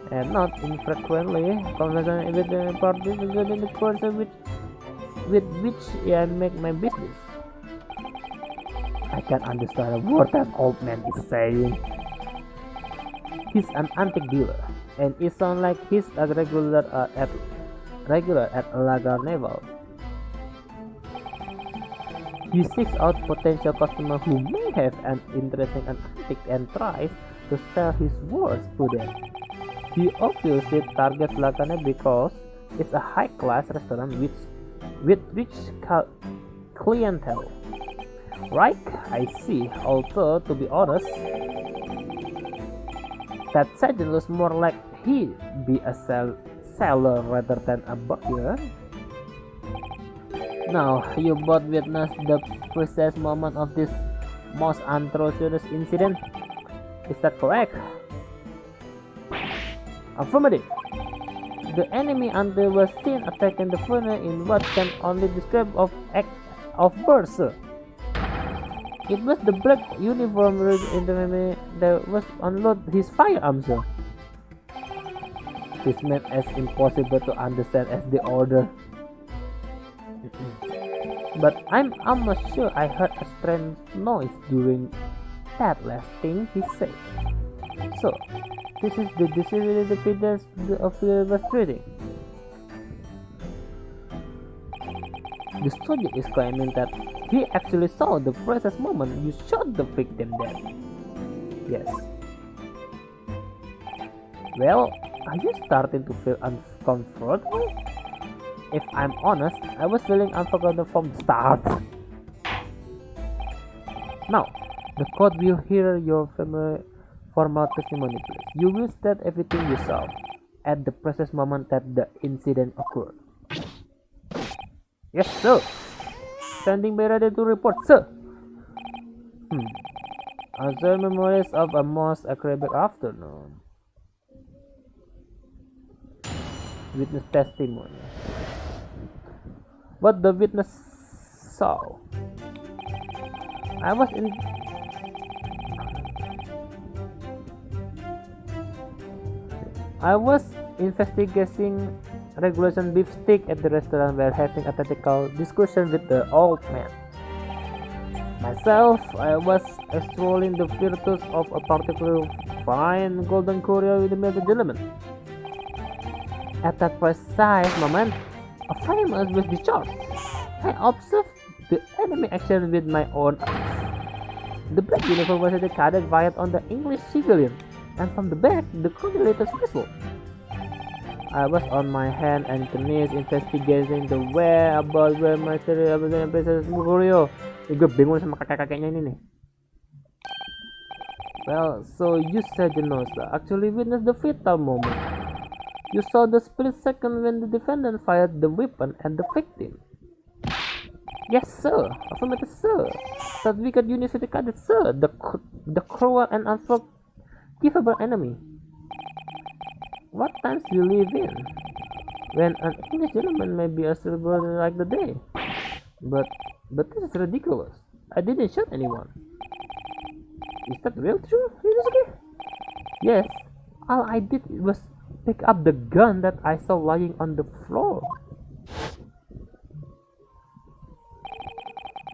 and not infrequently conversation with the parties, including the person with which I make my business. I can't understand a word that old man is saying. He's an antique dealer, and it sounds like he's a regular at Lagar Naval. He seeks out potential customers who may have an interest in an antique and tries to sell his wares to them. He obviously targets Lagane because it's a high-class restaurant with rich clientele. Right, I see. Although, to be honest, that sergeant looks more like he be a seller rather than a buyer. Now, you both witnessed the precise moment of this most atrocious incident. Is that correct? Affirmative. The enemy until was seen attacking the furnace in what can only describe of act of burst. It was the black uniform enemy that was unload his firearms. This made as impossible to understand as the order. But I'm almost sure I heard a strange noise during that last thing he said. So, this is the disability evidence of the was treating. The soldier is claiming that he actually saw the precise moment you shot the victim dead. Yes. Well, are you starting to feel uncomfortable? If I'm honest, I was feeling uncomfortable from the start. Now, the court will hear your formal testimony, please. You will state everything you saw at the precise moment that the incident occurred. Yes, sir. Standing by ready to report, sir. Azure memories of a most academic afternoon. Witness testimony. What the witness saw. I was investigating regulation beef steak at the restaurant while having a technical discussion with the old man. Myself, I was extolling the virtues of a particular fine golden courier with the middle gentleman. At that precise moment, a famous was discharged. I observed the enemy action with my own eyes. The black uniform was caddied fired on the English civilian, and from the back, the congratulator's whistle. I was on my hand and knees investigating the whereabouts where my princess Mugurio. Gue bingung sama kakek-kakeknya ini nih. Well, so you Sergeant Nosa actually witnessed the fatal moment. You saw the split second when the defendant fired the weapon at the victim. Yes, sir. Affirmative, sir. That wicked university cadet, sir. The cruel and unforgivable enemy. What times you live in? When an English gentleman may be a silver like the day. But this is ridiculous. I didn't shoot anyone. Is that real true? Yes. All I did was pick up the gun that I saw lying on the floor.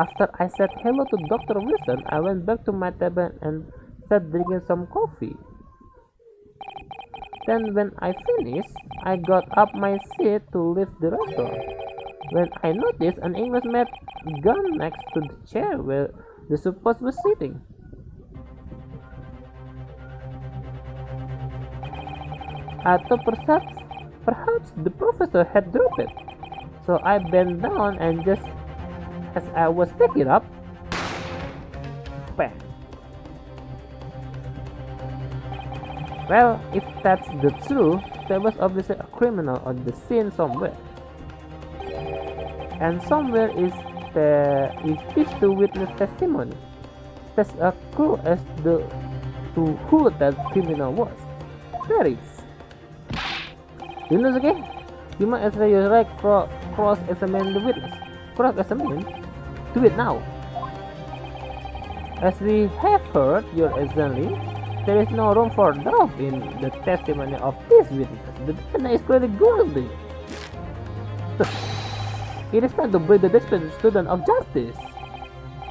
After I said hello to Dr. Wilson, I went back to my table and sat drinking some coffee. Then when I finished, I got up my seat to leave the restaurant. When I noticed an English-made gun next to the chair where the supposed was sitting. I thought perhaps the professor had dropped it. So I bent down and just as I was picking it up, bang. Well, if that's the truth, there was obviously a criminal on the scene somewhere. And somewhere is this to witness testimony. That's a clue as to who that criminal was. There is. You know, okay? You might as well use right cross-examine the witness. Cross-examine? Do it now. As we have heard, Your Excellency, there is no room for doubt in the testimony of this witness. The defendant is clearly guilty. It is time to bring the desperate student of justice.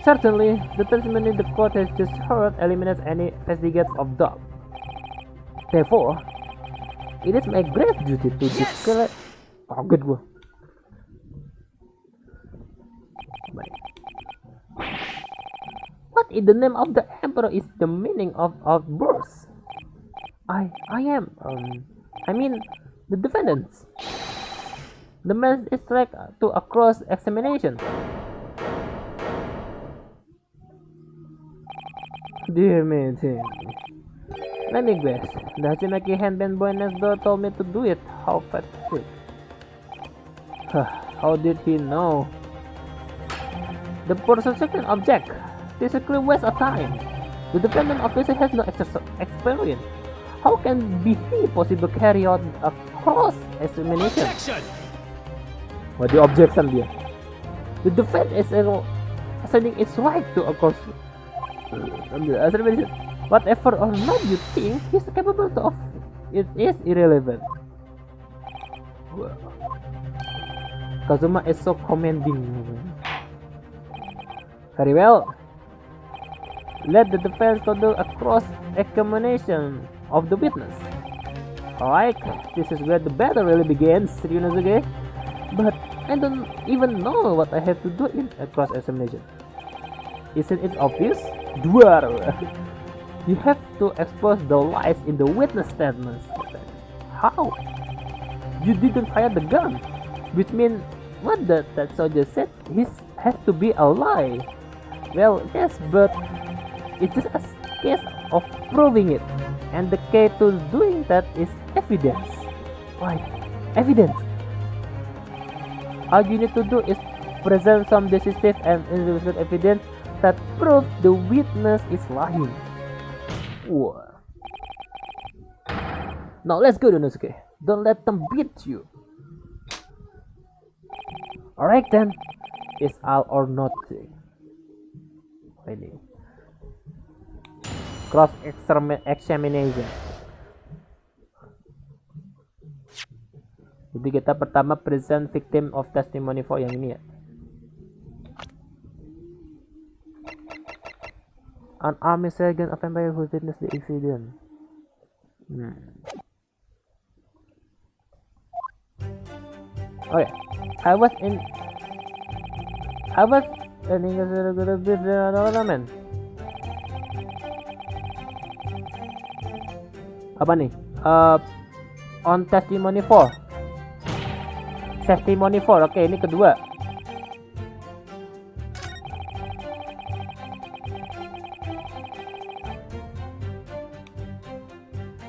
Certainly, the testimony the court has just heard eliminates any vestige of doubt. Therefore, it is my grave duty to declare. Oh, good gua. What in the name of the emperor is the meaning of outbursts? I mean, the defendants. The man is tracked to a cross-examination. Dear me, let me guess. The Hachimaki handband boy next door told me to do it. How pathetic. How did he know? The prosecution object. This is a clear waste of time. The defendant obviously has no experience. How can he possibly carry out a cross-examination? What the objection there? The defense is asserting its right to a cross-examination. Whatever or not you think he's capable of, it is irrelevant. Kazuma is so commanding. Very well. Let the defense conduct a cross-examination of the witness. Alright, this is where the battle really begins, Ryunosuke. But I don't even know what I have to do in a cross-examination. Isn't it obvious? Dwar! You have to expose the lies in the witness statements. How? You didn't fire the gun, which means what that soldier said has to be a lie. Well, yes, but it's just a case of proving it, and the key to doing that is evidence. Why? Evidence. All you need to do is present some decisive and irrefutable evidence that prove the witness is lying. Wow. Now let's go, Donosuke. Don't let them beat you. Alright then, it's all or nothing. Ini cross examination. Jadi kita pertama present victim of testimony for yang ini ya. An army sergeant of empire who witnessed the accident. Oh yeah, I was in apa nih? On testimony 4. Testimony 4. Oke, ini kedua.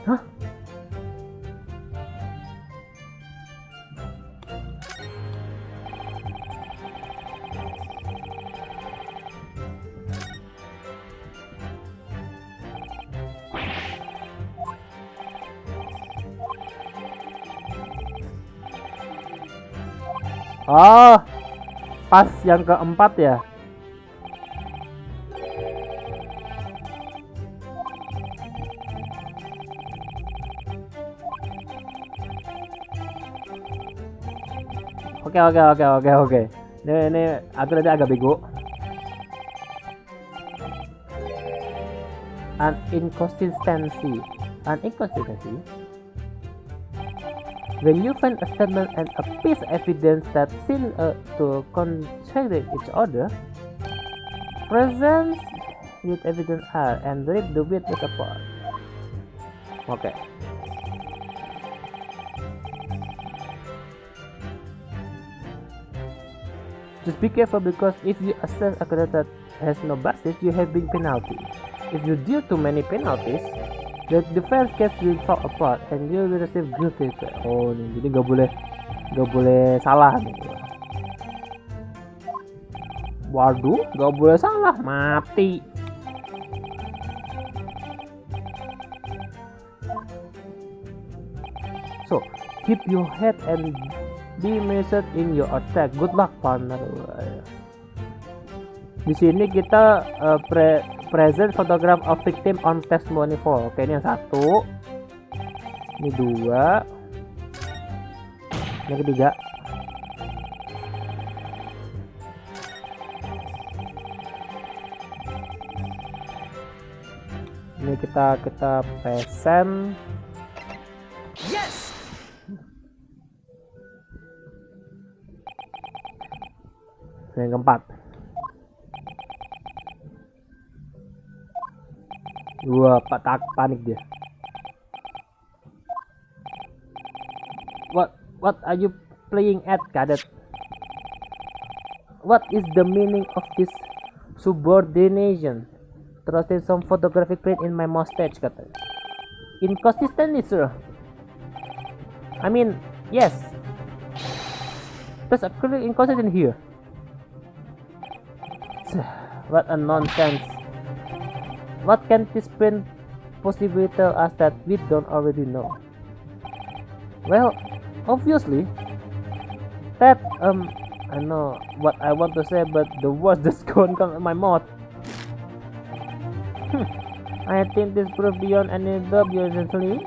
Hah? Oh, pas yang keempat ya. Oke. Ini aku tadi agak bego. An inconsistency. When you find a statement and a piece of evidence that seem to contradict each other, present with evidence are and rip the witness apart. Okay. Just be careful because if you assess a credit that has no basis, you have big penalty. If you deal too many penalties, the defense case will fall apart and you will receive guilty. Oh, nih, jadi nggak boleh salah nih. Waduh, nggak boleh salah, mati. So, keep your head and be measured in your attack. Good luck, partner. Di sini kita present photograph of victim on testimony 4. Oke, ini yang satu, ini dua, yang ketiga. Ini kita present. Yes! Yang keempat. Wah, panik dia. What are you playing at, Cadet? What is the meaning of this subordination? Trusted some photographic print in my mustache, kata. Inconsistent, sir. I mean, yes. There's actually inconsistent here. What a nonsense. What can this print possibly tell us that we don't already know? Well, obviously, that I know what I want to say, but the words just can't come in my mouth. I think this proof beyond any doubt, urgently.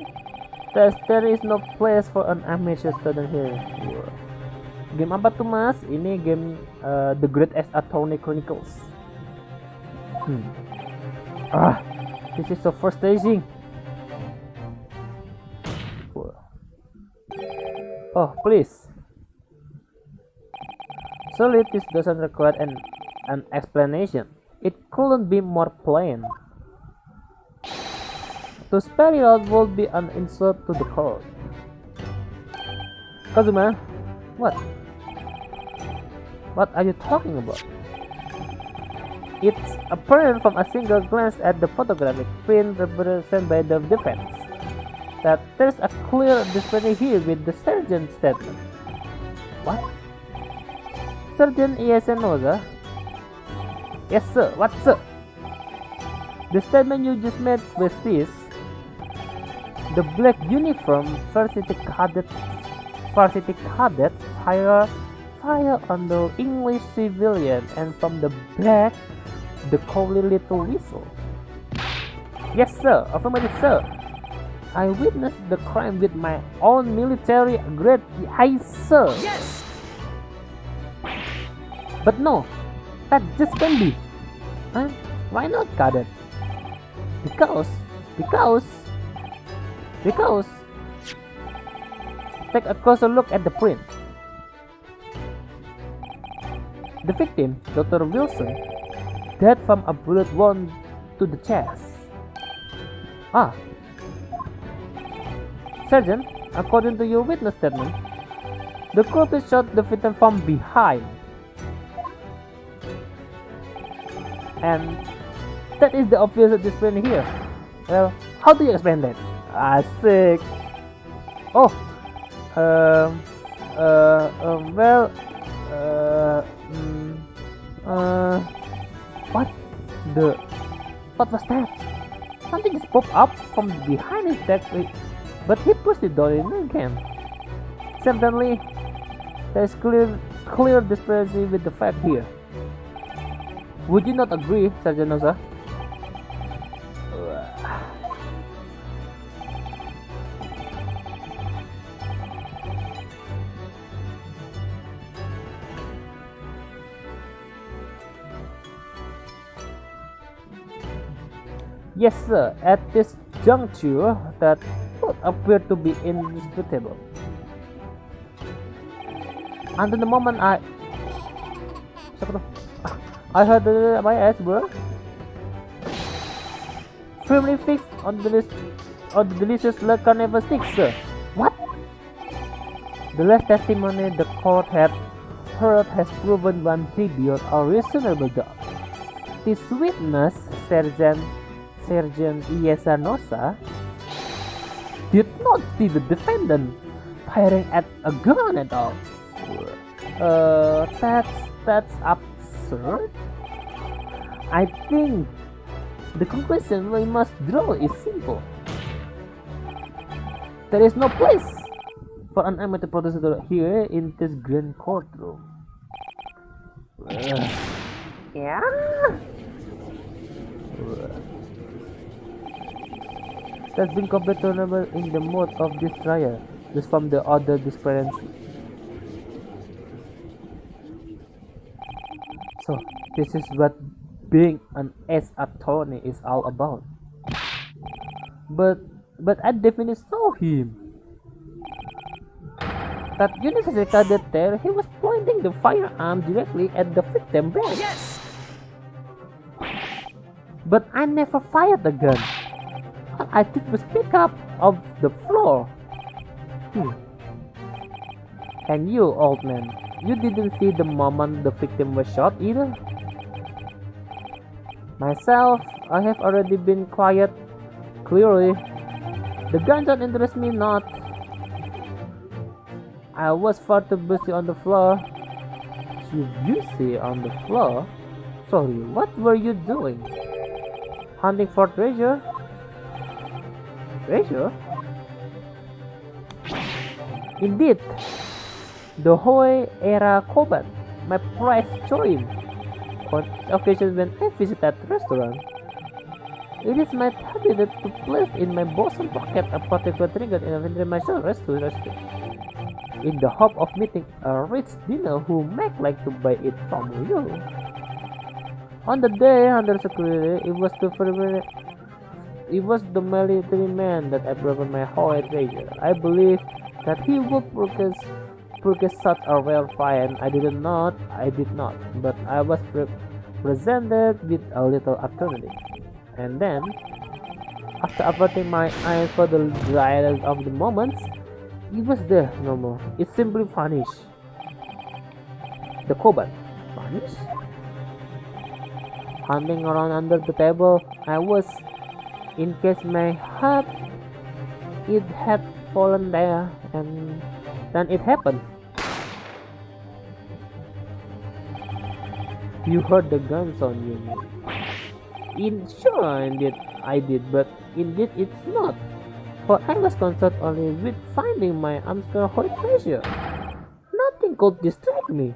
There is no place for an amateur student here. Game apa tuh, Mas? Ini game The Great Attorney Chronicles. This is so frustrating. Oh, please. Surely this doesn't require an explanation. It couldn't be more plain. To spell it out would be an insult to the court. Kazuma, what? What are you talking about? It's apparent from a single glance at the photographic print represented by the defense that there's a clear disparity here with the sergeant's statement. What? Sergeant, yes and no, sir. Yes, sir. What, sir? The statement you just made was this. The black uniform varsity cadet fire on the English civilian, and from the back, the cowly little whistle. Yes, sir. Affirmative, sir. I witnessed the crime with my own military grade eyes, sir. Yes! But no, that just can't be. Huh? Why not, cadet? Because. Take a closer look at the print. The victim, Dr. Wilson, died from a bullet wound to the chest. Ah. Sergeant, according to your witness statement, the culprit shot the victim from behind. And that is the obvious display here. Well, how do you explain that? Asik. Oh, what was that? Something just popped up from behind his back, but he pushed the door in again. Certainly, there is clear discrepancy with the fact here. Would you not agree, Sergeant Osa? Yes, sir. At this juncture, that would appear to be indisputable. Until the moment I heard my ass, bro. Firmly fixed on the delicious luck carnival stick, sir. What? The last testimony the court had heard has proven one thing beyond a reasonable doubt. This witness, Sergeant Iesanosa, did not see the defendant firing at a gun at all. That's absurd. I think the conclusion we must draw is simple. There is no place for an amateur protester here in this grand courtroom. Yeah. That's been completely normal in the mode of this trial, just from the other discrepancy. So, this is what being an attorney is all about. But I definitely saw him. That University cadet there, he was pointing the firearm directly at the victim back. Yes! But I never fired the gun. All I did was pick up off the floor. And you, old man, you didn't see the moment the victim was shot either? Myself, I have already been quiet. Clearly, the gunshot interests me not. I was far too busy on the floor. Too busy on the floor? Sorry, what were you doing? Hunting for treasure? Treasure? Indeed, the whole era combat, my prize join. On occasions when I visit that restaurant, it is my habit to place in my bosom pocket a particular trinket in my restaurant, in the hope of meeting a rich dinner who might like to buy it from you. On the day under security, it was the military man that I brought my whole treasure. I believe that he would purchase such a rare find. I did not, but I was presented with a little alternative. And then, after averting my eyes for the dryness of the moment, it was there no more. It simply vanished. The cobalt vanished. Hunting around under the table, I was, in case it had fallen there, and then it happened. You heard the gunshot, you mean? Sure, indeed I did, but indeed it's not. For I was concerned only with finding my unscarred treasure. Nothing could distract me.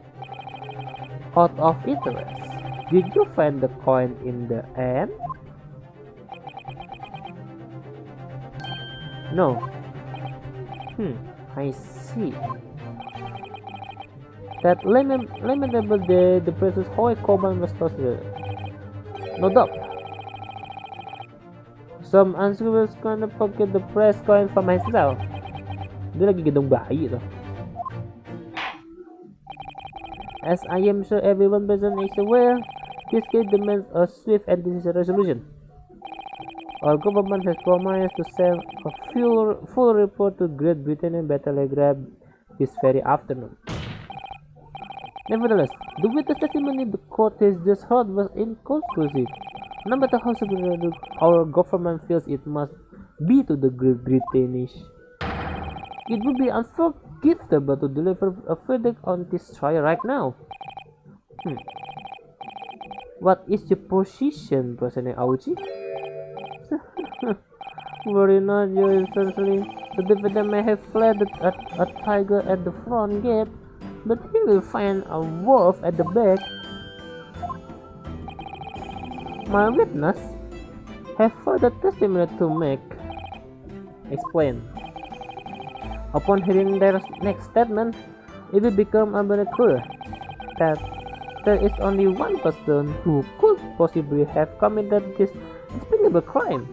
Out of interest, did you find the coin in the end? No. I see. That lamentable day, the precious Hoy Coban was lost. No doubt. Some unscrupulous gonna pocket the press coin from myself. Dia lagi gedung bayi tuh. As I am sure everyone present is aware, this case demands a swift and decisive resolution. Our government has promised to send a full report to Great Britain by telegraph this very afternoon. Nevertheless, the witness testimony the court has just heard was inconclusive. No matter how superior our government feels it must be to the Great British, it would be unforgivable to deliver a verdict on this trial right now. What is your position, President Auchi? Worry not, you essentially. The defendant may have fled a tiger at the front gate, but he will find a wolf at the back. My witness have further testimony to make. Explain. Upon hearing their next statement, it will become abundantly clear that there is only one person who could possibly have committed this despicable crime.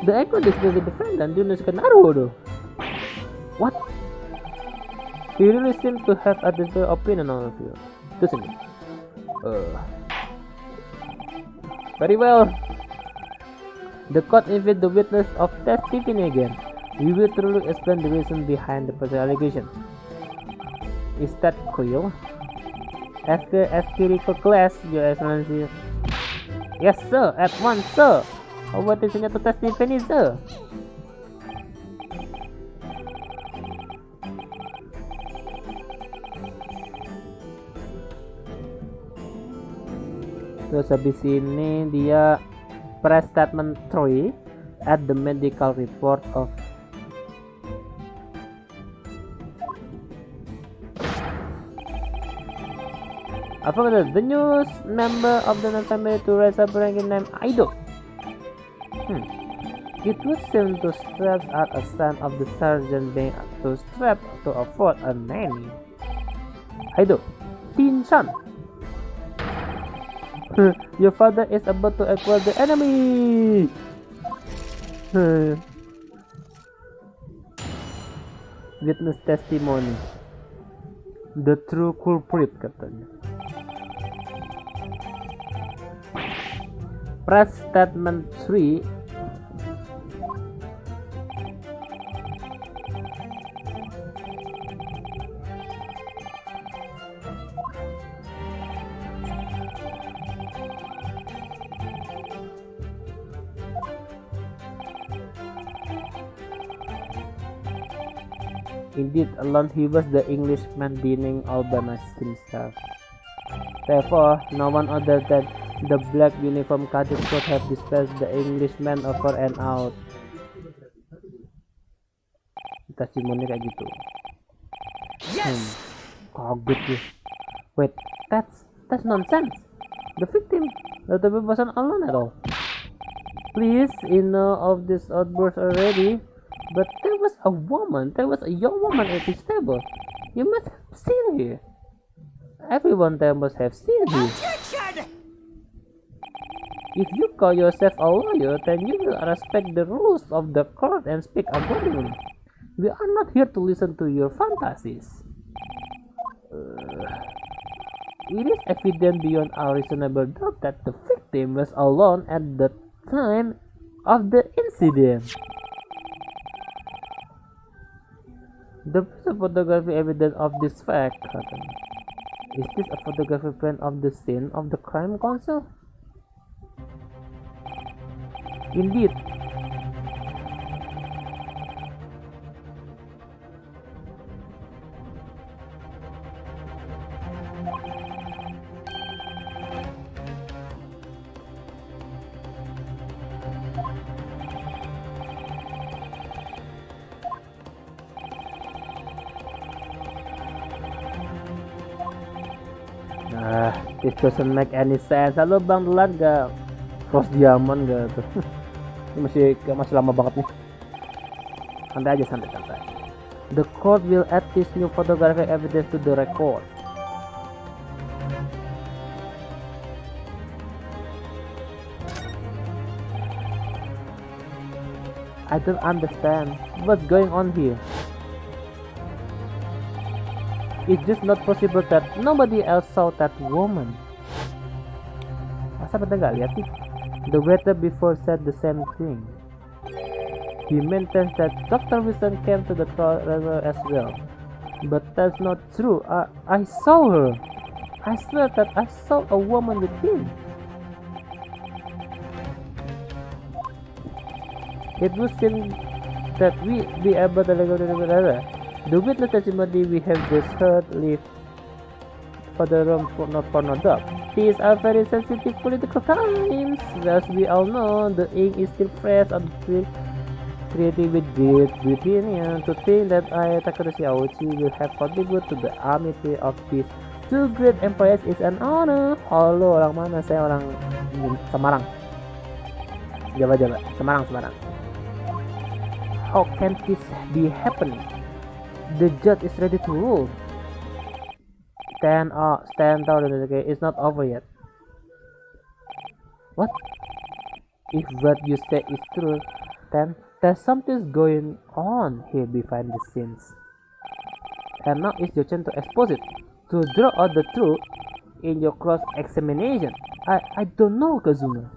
The actual disability defendant, Suka Naruhodo. What? He really seems to have a different opinion on you, doesn't he? Very well. The court invites the witness of testifying again. We will truly explain the reason behind the present allegation. Is that clear? Ask critical class, Your Excellency. Yes, sir. At once, sir. What is to testify, sir? Terus habis ini dia press statement 3 at the medical report of the news member of the family to raise a ranking named Aido. It would seem to strap out a son of the sergeant being to strap to afford a nanny. Aido, Tin-san. Your father is about to acquire the enemy. Witness testimony. The true culprit katanya. Press statement 3. Indeed, alone he was the Englishman dealing all by himself. Therefore, no one other than the black uniform cadet could have dispatched the Englishman over and out. Testimoni kayak gitu. Kaget ya. Wait, that's nonsense. The victim wasn't alone at all. Please, you know of this outburst already. But there was a young woman at this table. You must have seen her. Everyone there must have seen her. If you call yourself a lawyer, then you will respect the rules of the court and speak accordingly. We are not here to listen to your fantasies. It is evident beyond a reasonable doubt that the victim was alone at the time of the incident. The photography evidence of this fact. Is this a photography print of the scene of the crime, Counsel? Indeed. This doesn't make any sense. Halo Bang, telat gak? Frost diamond gak tuh? Ini masih lama banget nih. Santai aja, santai. The court will add this new photographic evidence to the record. I don't understand what's going on here. It's just not possible that nobody else saw that woman. Masa pada nggak lihat sih? The waiter before said the same thing. He maintains that Dr. Wilson came to the trial as well. But that's not true. I saw her. I swear that I saw a woman with him. It would seem that we be able to the witness testimony we have just heard leave for the room for no doubt. These are very sensitive political times. As we all know, the ink is still fresh on the creative with great opinion. To think that Takeshi Auchi will have contributed to the amity of these two great empires is an honor. Halo, orang mana? Saya orang Semarang. Jawa, Semarang. How can this be happening? The judge is ready to rule. Stand down. It's not over yet. What? If what you say is true, then there's something going on here behind the scenes. And now it's your turn to expose it, to draw out the truth in your cross-examination. I don't know, Kazuma.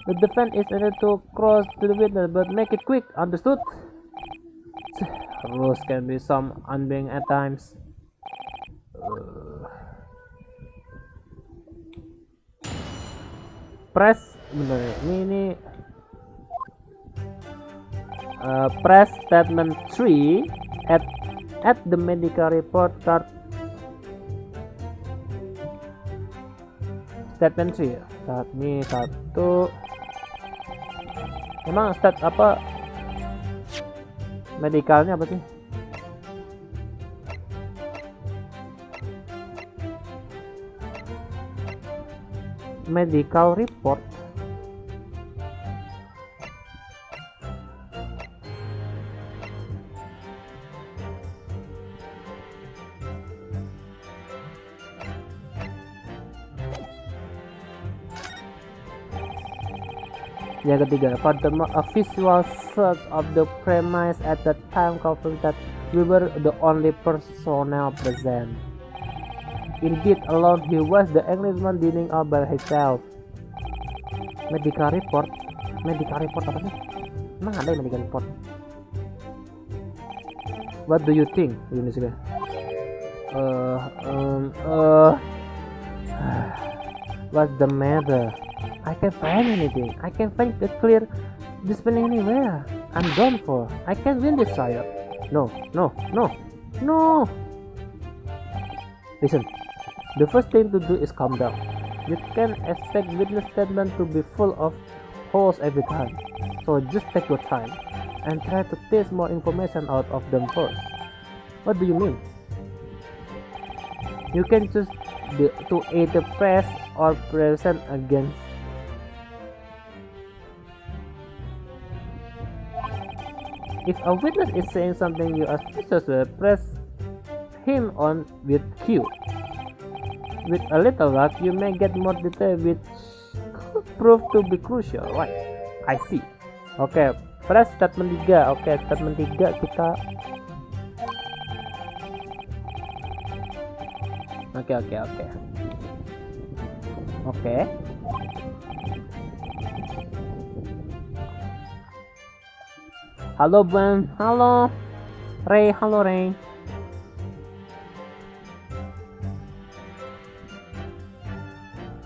The defense is ready to cross to the witness, but make it quick, understood? Rules can be some unbeing at times. Press, bener ini press statement 3 at the medical report card. Statement 3 saat ini satu. Emang stat apa medikalnya apa sih? Medical report. Yang ketiga, furthermore, a visual search of the premise at the time confirmed that we were the only personnel present. Indeed, alone he was the Englishman dining all by himself. Medical report apa sih? Emang ada medical report? What do you think? Indonesia. What's the matter? I can't find anything. I can't find a clear display anywhere. I'm done for. I can't win this trial. No. Listen. The first thing to do is calm down. You can't expect witness statement to be full of holes every time. So just take your time and try to tease more information out of them first. What do you mean? You can choose to either press or present against. If a witness is saying something you are suspicious, press him on with Q. With a little luck, you may get more detail which could prove to be crucial. Right, I see. Oke, press statement 3. Oke, statement 3 kita. Oke. Halo Bang, halo Ray.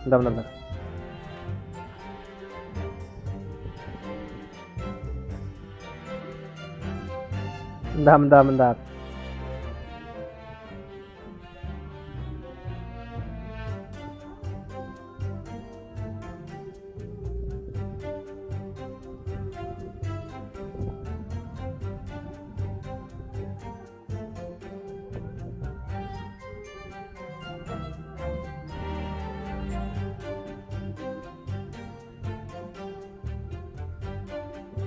Bentar.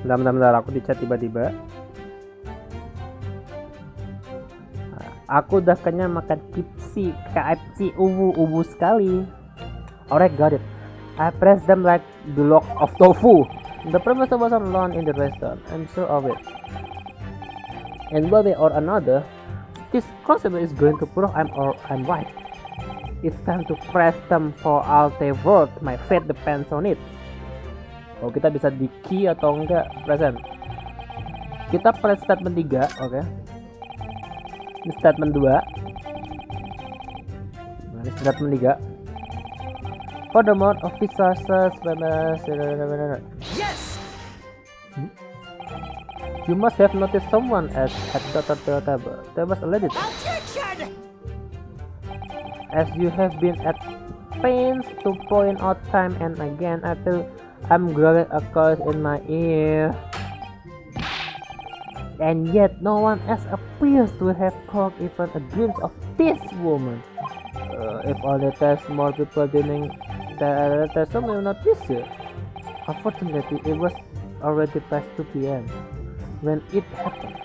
Bentar, aku di chat tiba-tiba. Aku udah kenyang makan KFC, ubu sekali. Alright, got it. I pressed them like blocks of tofu. The professor was alone in the restaurant. I'm sure of it. In one way or another, this crossover is going to prove I'm right. It's time to press them for all they worth. My fate depends on it. Oh, kita bisa di key atau enggak present. Kita press statement 3, oke. Ini statement 2. Nah, ini statement 3. Furthermore, officers Yes! You must have noticed someone else at the table. There was a lady. Attention! As you have been at pains to point out time and again, I feel I'm growing a curse in my ear. And yet no one else appears to have caught even a glimpse of this woman. If only there's more people doing that, some will notice it. Unfortunately, it was already past 2 p.m. when it happened.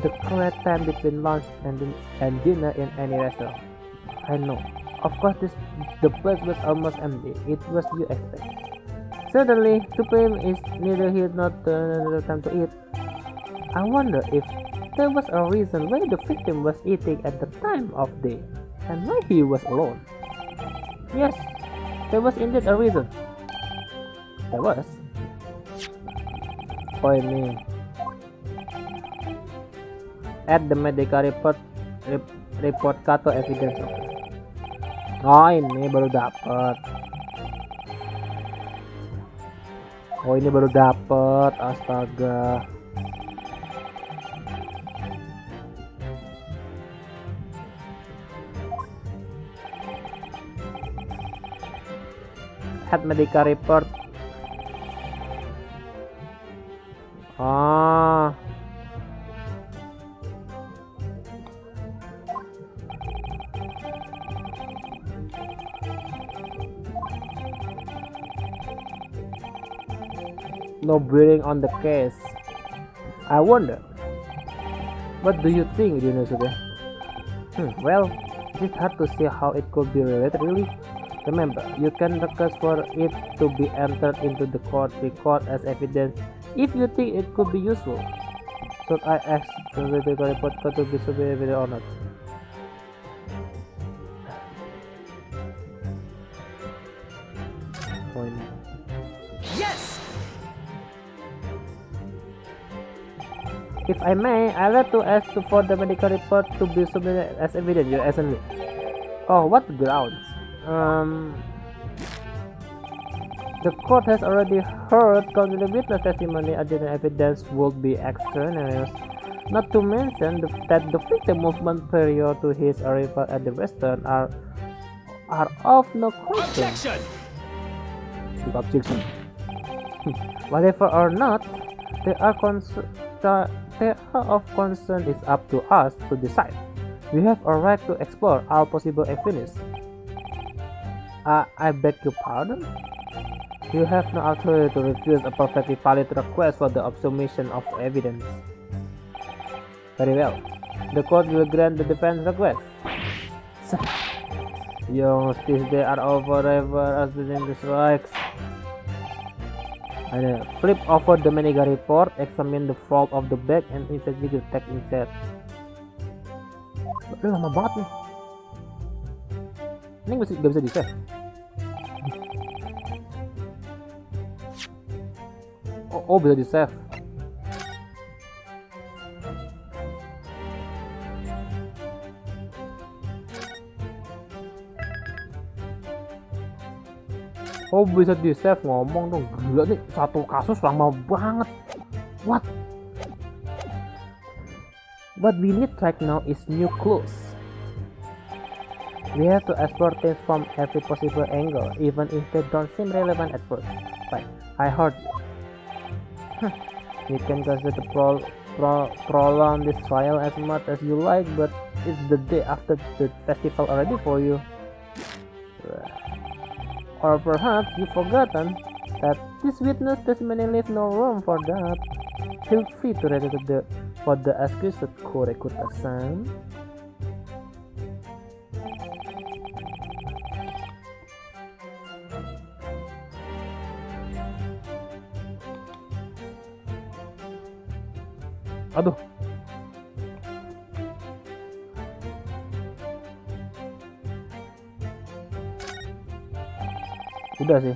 The correct time between lunch and dinner in any restaurant. I know. Of course, the place was almost empty. It was you expect. Certainly, 2 p.m. is neither here nor the time to eat. I wonder if there was a reason why the victim was eating at the time of day and why he was alone. Yes, there was indeed a reason. There was. Point me. Add the medical report card to evidence. Oh, ini baru dapat. Oh, ini baru dapat. Astaga. Add medical report. Ah. No bearing on the case. I wonder. What do you think, Suka? Well, it's hard to see how it could be related, really. Remember, you can request for it to be entered into the court record as evidence if you think it could be useful. Should I ask the medical report to be submitted or not? Yes! If I may, I'd like to ask for the medical report to be submitted as evidence, Your Excellency. Oh, what grounds? The court has already heard countless witness testimony. Additional evidence would be extraneous. Not to mention that the victim movement prior to his arrival at the restaurant are of no question. Objection. Whatever or not, they are of concern is up to us to decide. We have a right to explore all possible evidence. I beg your pardon? You have no authority to refuse a perfectly valid request for the submission of evidence. Very well. The court will grant the defense request. Young this day are over ever as the strikes. And flip over the medical report, examine the fault of the bag, and investigate the tech inside. Aduh, lama banget nih. Ini gak bisa di save. Oh, bisa di save. Oh, bisa di save. Ngomong dong, gila nih, satu kasus lama banget. What? What we need right now is new clues. We have to explore things from every possible angle, even if they don't seem relevant at first. Right, I heard you. You can consider to prolong this trial as much as you like, but it's the day after the festival already for you. Or perhaps you've forgotten that This witness testimony leaves no room for doubt. Feel free to read for the accused Korekutasan. Aduh. Udah sih.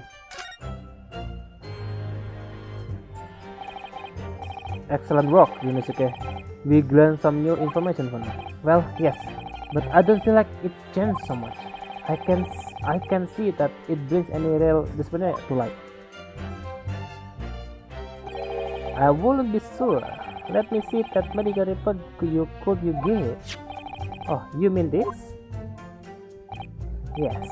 Excellent work, Yunosuke. We gleaned some new information from it. Well, yes, but I don't feel like it changed so much. I can see that it brings any real discipline to light. I wouldn't be sure. Let me see that medical report you give. Oh, you mean this? Yes.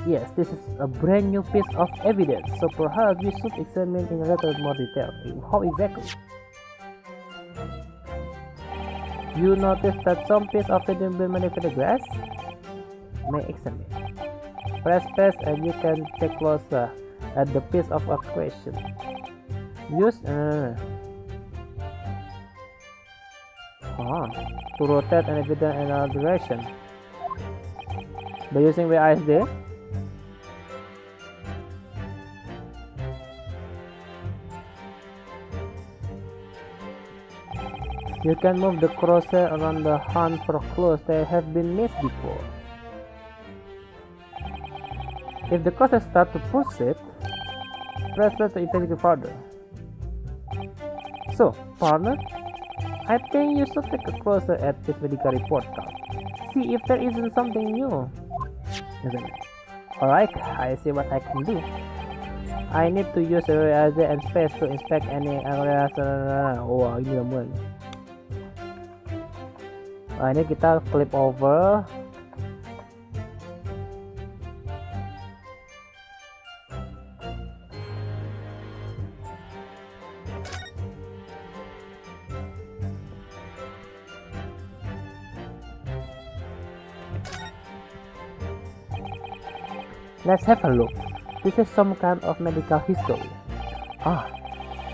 Yes, this is a brand new piece of evidence, so perhaps we should examine in a little more detail. How exactly? You notice that some piece of evidence been manipulated glass? May examine. Press space and you can take closer at the piece of a question. Use to rotate an evidence in another direction. By using WASD, you can move the cursor around the hunt for clues that have been missed before. If the cursor starts to proceed, press to investigate further. So, partner, I think you should take a closer at this medical report card. See if there isn't something new. Isn't it? Alright, I see what I can do. I need to use area and space to inspect any areas. Oh, ini mulai. Nah, ini kita flip over. Let's have a look. This is some kind of medical history.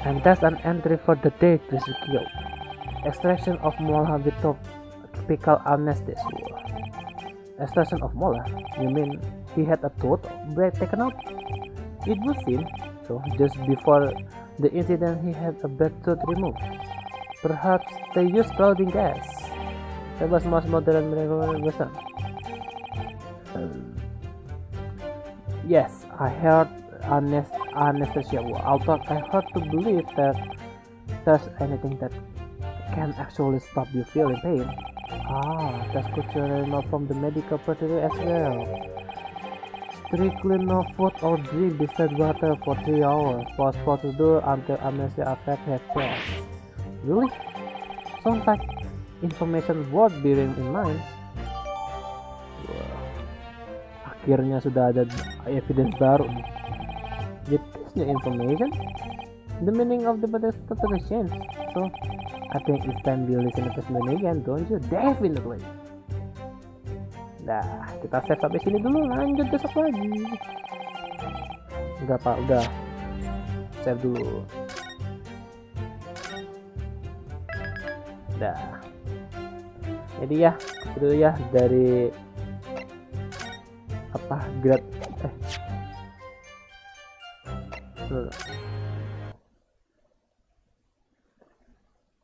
And that's an entry for the date to secure. Extraction of molar with typical anesthesia. Extraction of molar? You mean he had a tooth taken out? It would seem so. Just before the incident, he had a bad tooth removed. Perhaps they used clothing gas. That was most modern medicine. Yes, I heard anesthesia. Although I heard to believe that there's anything that can actually stop you feeling pain. That's culturally not from the medical procedure as well. Strictly no food or drink distilled water for 3 hours post procedure until anesthesia effect has passed. Really? Sounds like information worth bearing in mind. Akhirnya sudah ada evidence baru nih. With this new information, the meaning of the podcast totally changed. So, I think it's time we listen to this again, don't you? Definitely. Nah, kita save sampai sini dulu, lanjut besok lagi. Enggak pak, udah save dulu. Dah. Jadi ya, itu ya dari grade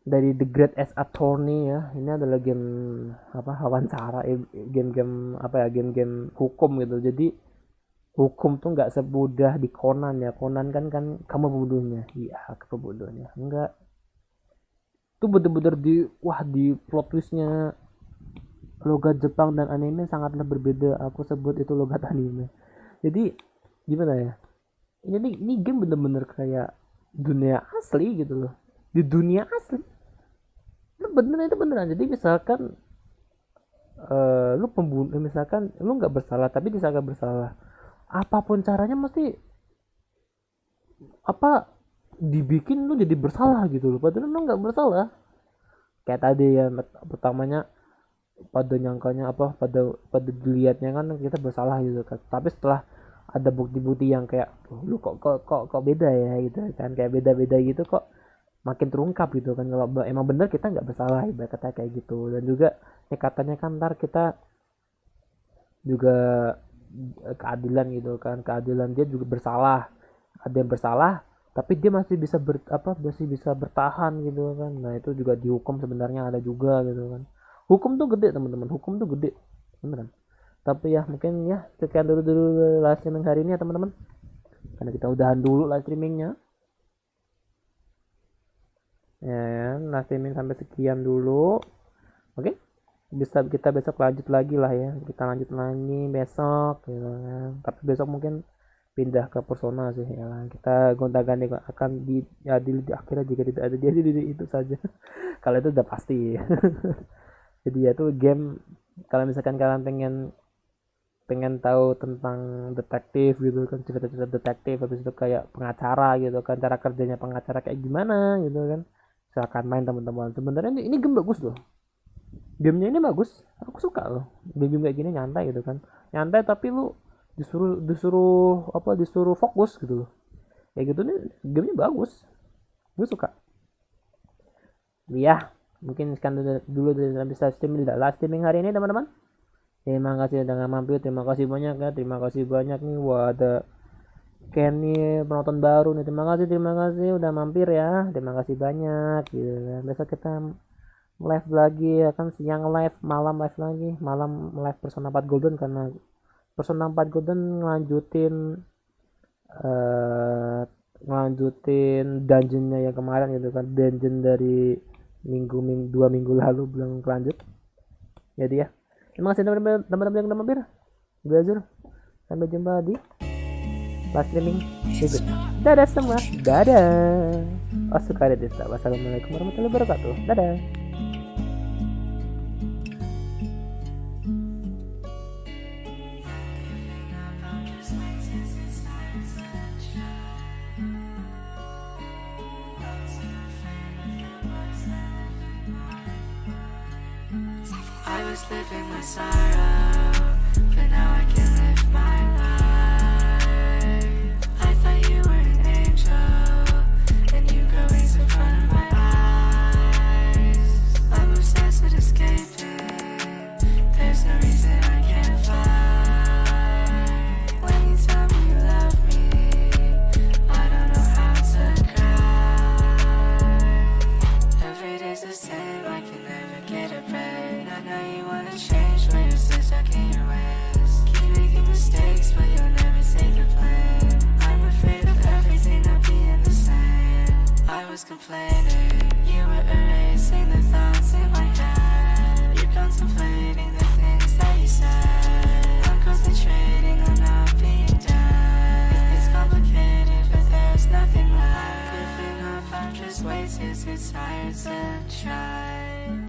dari The Great as Attorney ya. Ini adalah game wawancara, game-game game-game hukum gitu. Jadi hukum tuh nggak semudah di Conan ya. Conan kan kamu pembunuhnya. Iya, pembunuhnya. Enggak. Itu bener-bener di plot twistnya. Logat Jepang dan anime sangatlah berbeda. Aku sebut itu logat anime. Jadi gimana ya? Ini game bener-bener kayak dunia asli gitu loh. Di dunia asli. Itu beneran. Jadi misalkan lu pembunuh, misalkan lu nggak bersalah tapi disangka bersalah. Apapun caranya mesti dibikin lu jadi bersalah gitu loh. Padahal lu nggak bersalah. Kayak tadi ya pertamanya pada nyangkanya pada dilihatnya kan kita bersalah gitu kan, tapi setelah ada bukti-bukti yang kayak lu kok beda ya gitu kan, kayak beda-beda gitu kok makin terungkap gitu kan, kalau emang bener kita nggak bersalah ibarat kata kayak gitu. Dan juga ya katanya kan ntar kita juga keadilan gitu kan, keadilan dia juga bersalah, ada yang bersalah tapi dia masih bisa masih bisa bertahan gitu kan. Nah itu juga dihukum sebenarnya ada juga gitu kan. Hukum tuh gede teman-teman, hukum tuh gede beneran. Tapi ya mungkin ya sekian dulu live streaming hari ini ya teman-teman, karena kita udahan dulu live streamingnya ya, live streaming sampai sekian dulu. Oke, bisa kita besok lanjut lagi lah ya, kita lanjut lagi besok gitu kan. Tapi besok mungkin pindah ke persona sih ya, kita gonta-ganti akan diadili di akhirnya jika tidak ada jadi itu saja. Kalau itu udah pasti. Jadi ya tuh game, kalau misalkan kalian pengen tahu tentang detektif gitu kan, cerita-cerita detektif, habis itu kayak pengacara gitu kan, cara kerjanya pengacara kayak gimana gitu kan, silakan main teman-teman. Sebenarnya ini game bagus loh, gamenya ini bagus, aku suka loh game kayak gini, nyantai gitu kan, nyantai tapi lu disuruh fokus gitu loh, kayak gitu nih gamenya bagus, gue suka ya. Mungkin sekian dulu dari live streaming hari ini teman-teman. Terima kasih udah mampir, terima kasih banyak ya, terima kasih banyak nih. Wah ada Kenny penonton baru nih, terima kasih udah mampir ya, terima kasih banyak gitu kan. Besok kita live lagi ya kan, siang live, malam live lagi, malam live Persona 4 Golden, karena Persona 4 Golden ngelanjutin dungeonnya yang kemarin gitu kan, dungeon dari dua minggu lalu belum lanjut. Jadi ya terima kasih teman-teman yang udah mampir. Gue Azure, sampai jumpa di live streaming berikutnya. Dadah semua, dadah. Suka desa. Wassalamualaikum warahmatullahi wabarakatuh. Dadah. I was living with SARA, but now I can live my life. I thought you were an angel, and you go ways in front of my eyes. I'm obsessed with escaping, there's no reason I can't fly. When you tell me you love me, I don't know how to cry. Every day's the same, I can never get a break. I know you wanna change, but you're still stuck in your ways. Keep making mistakes, but you'll never take the blame. I'm afraid of everything not being the same. I was complaining, you were erasing the thoughts in my head. You're contemplating the things that you said. I'm concentrating on not being done. It's complicated, but there's nothing left. Giving up, I'm just way too tired to try.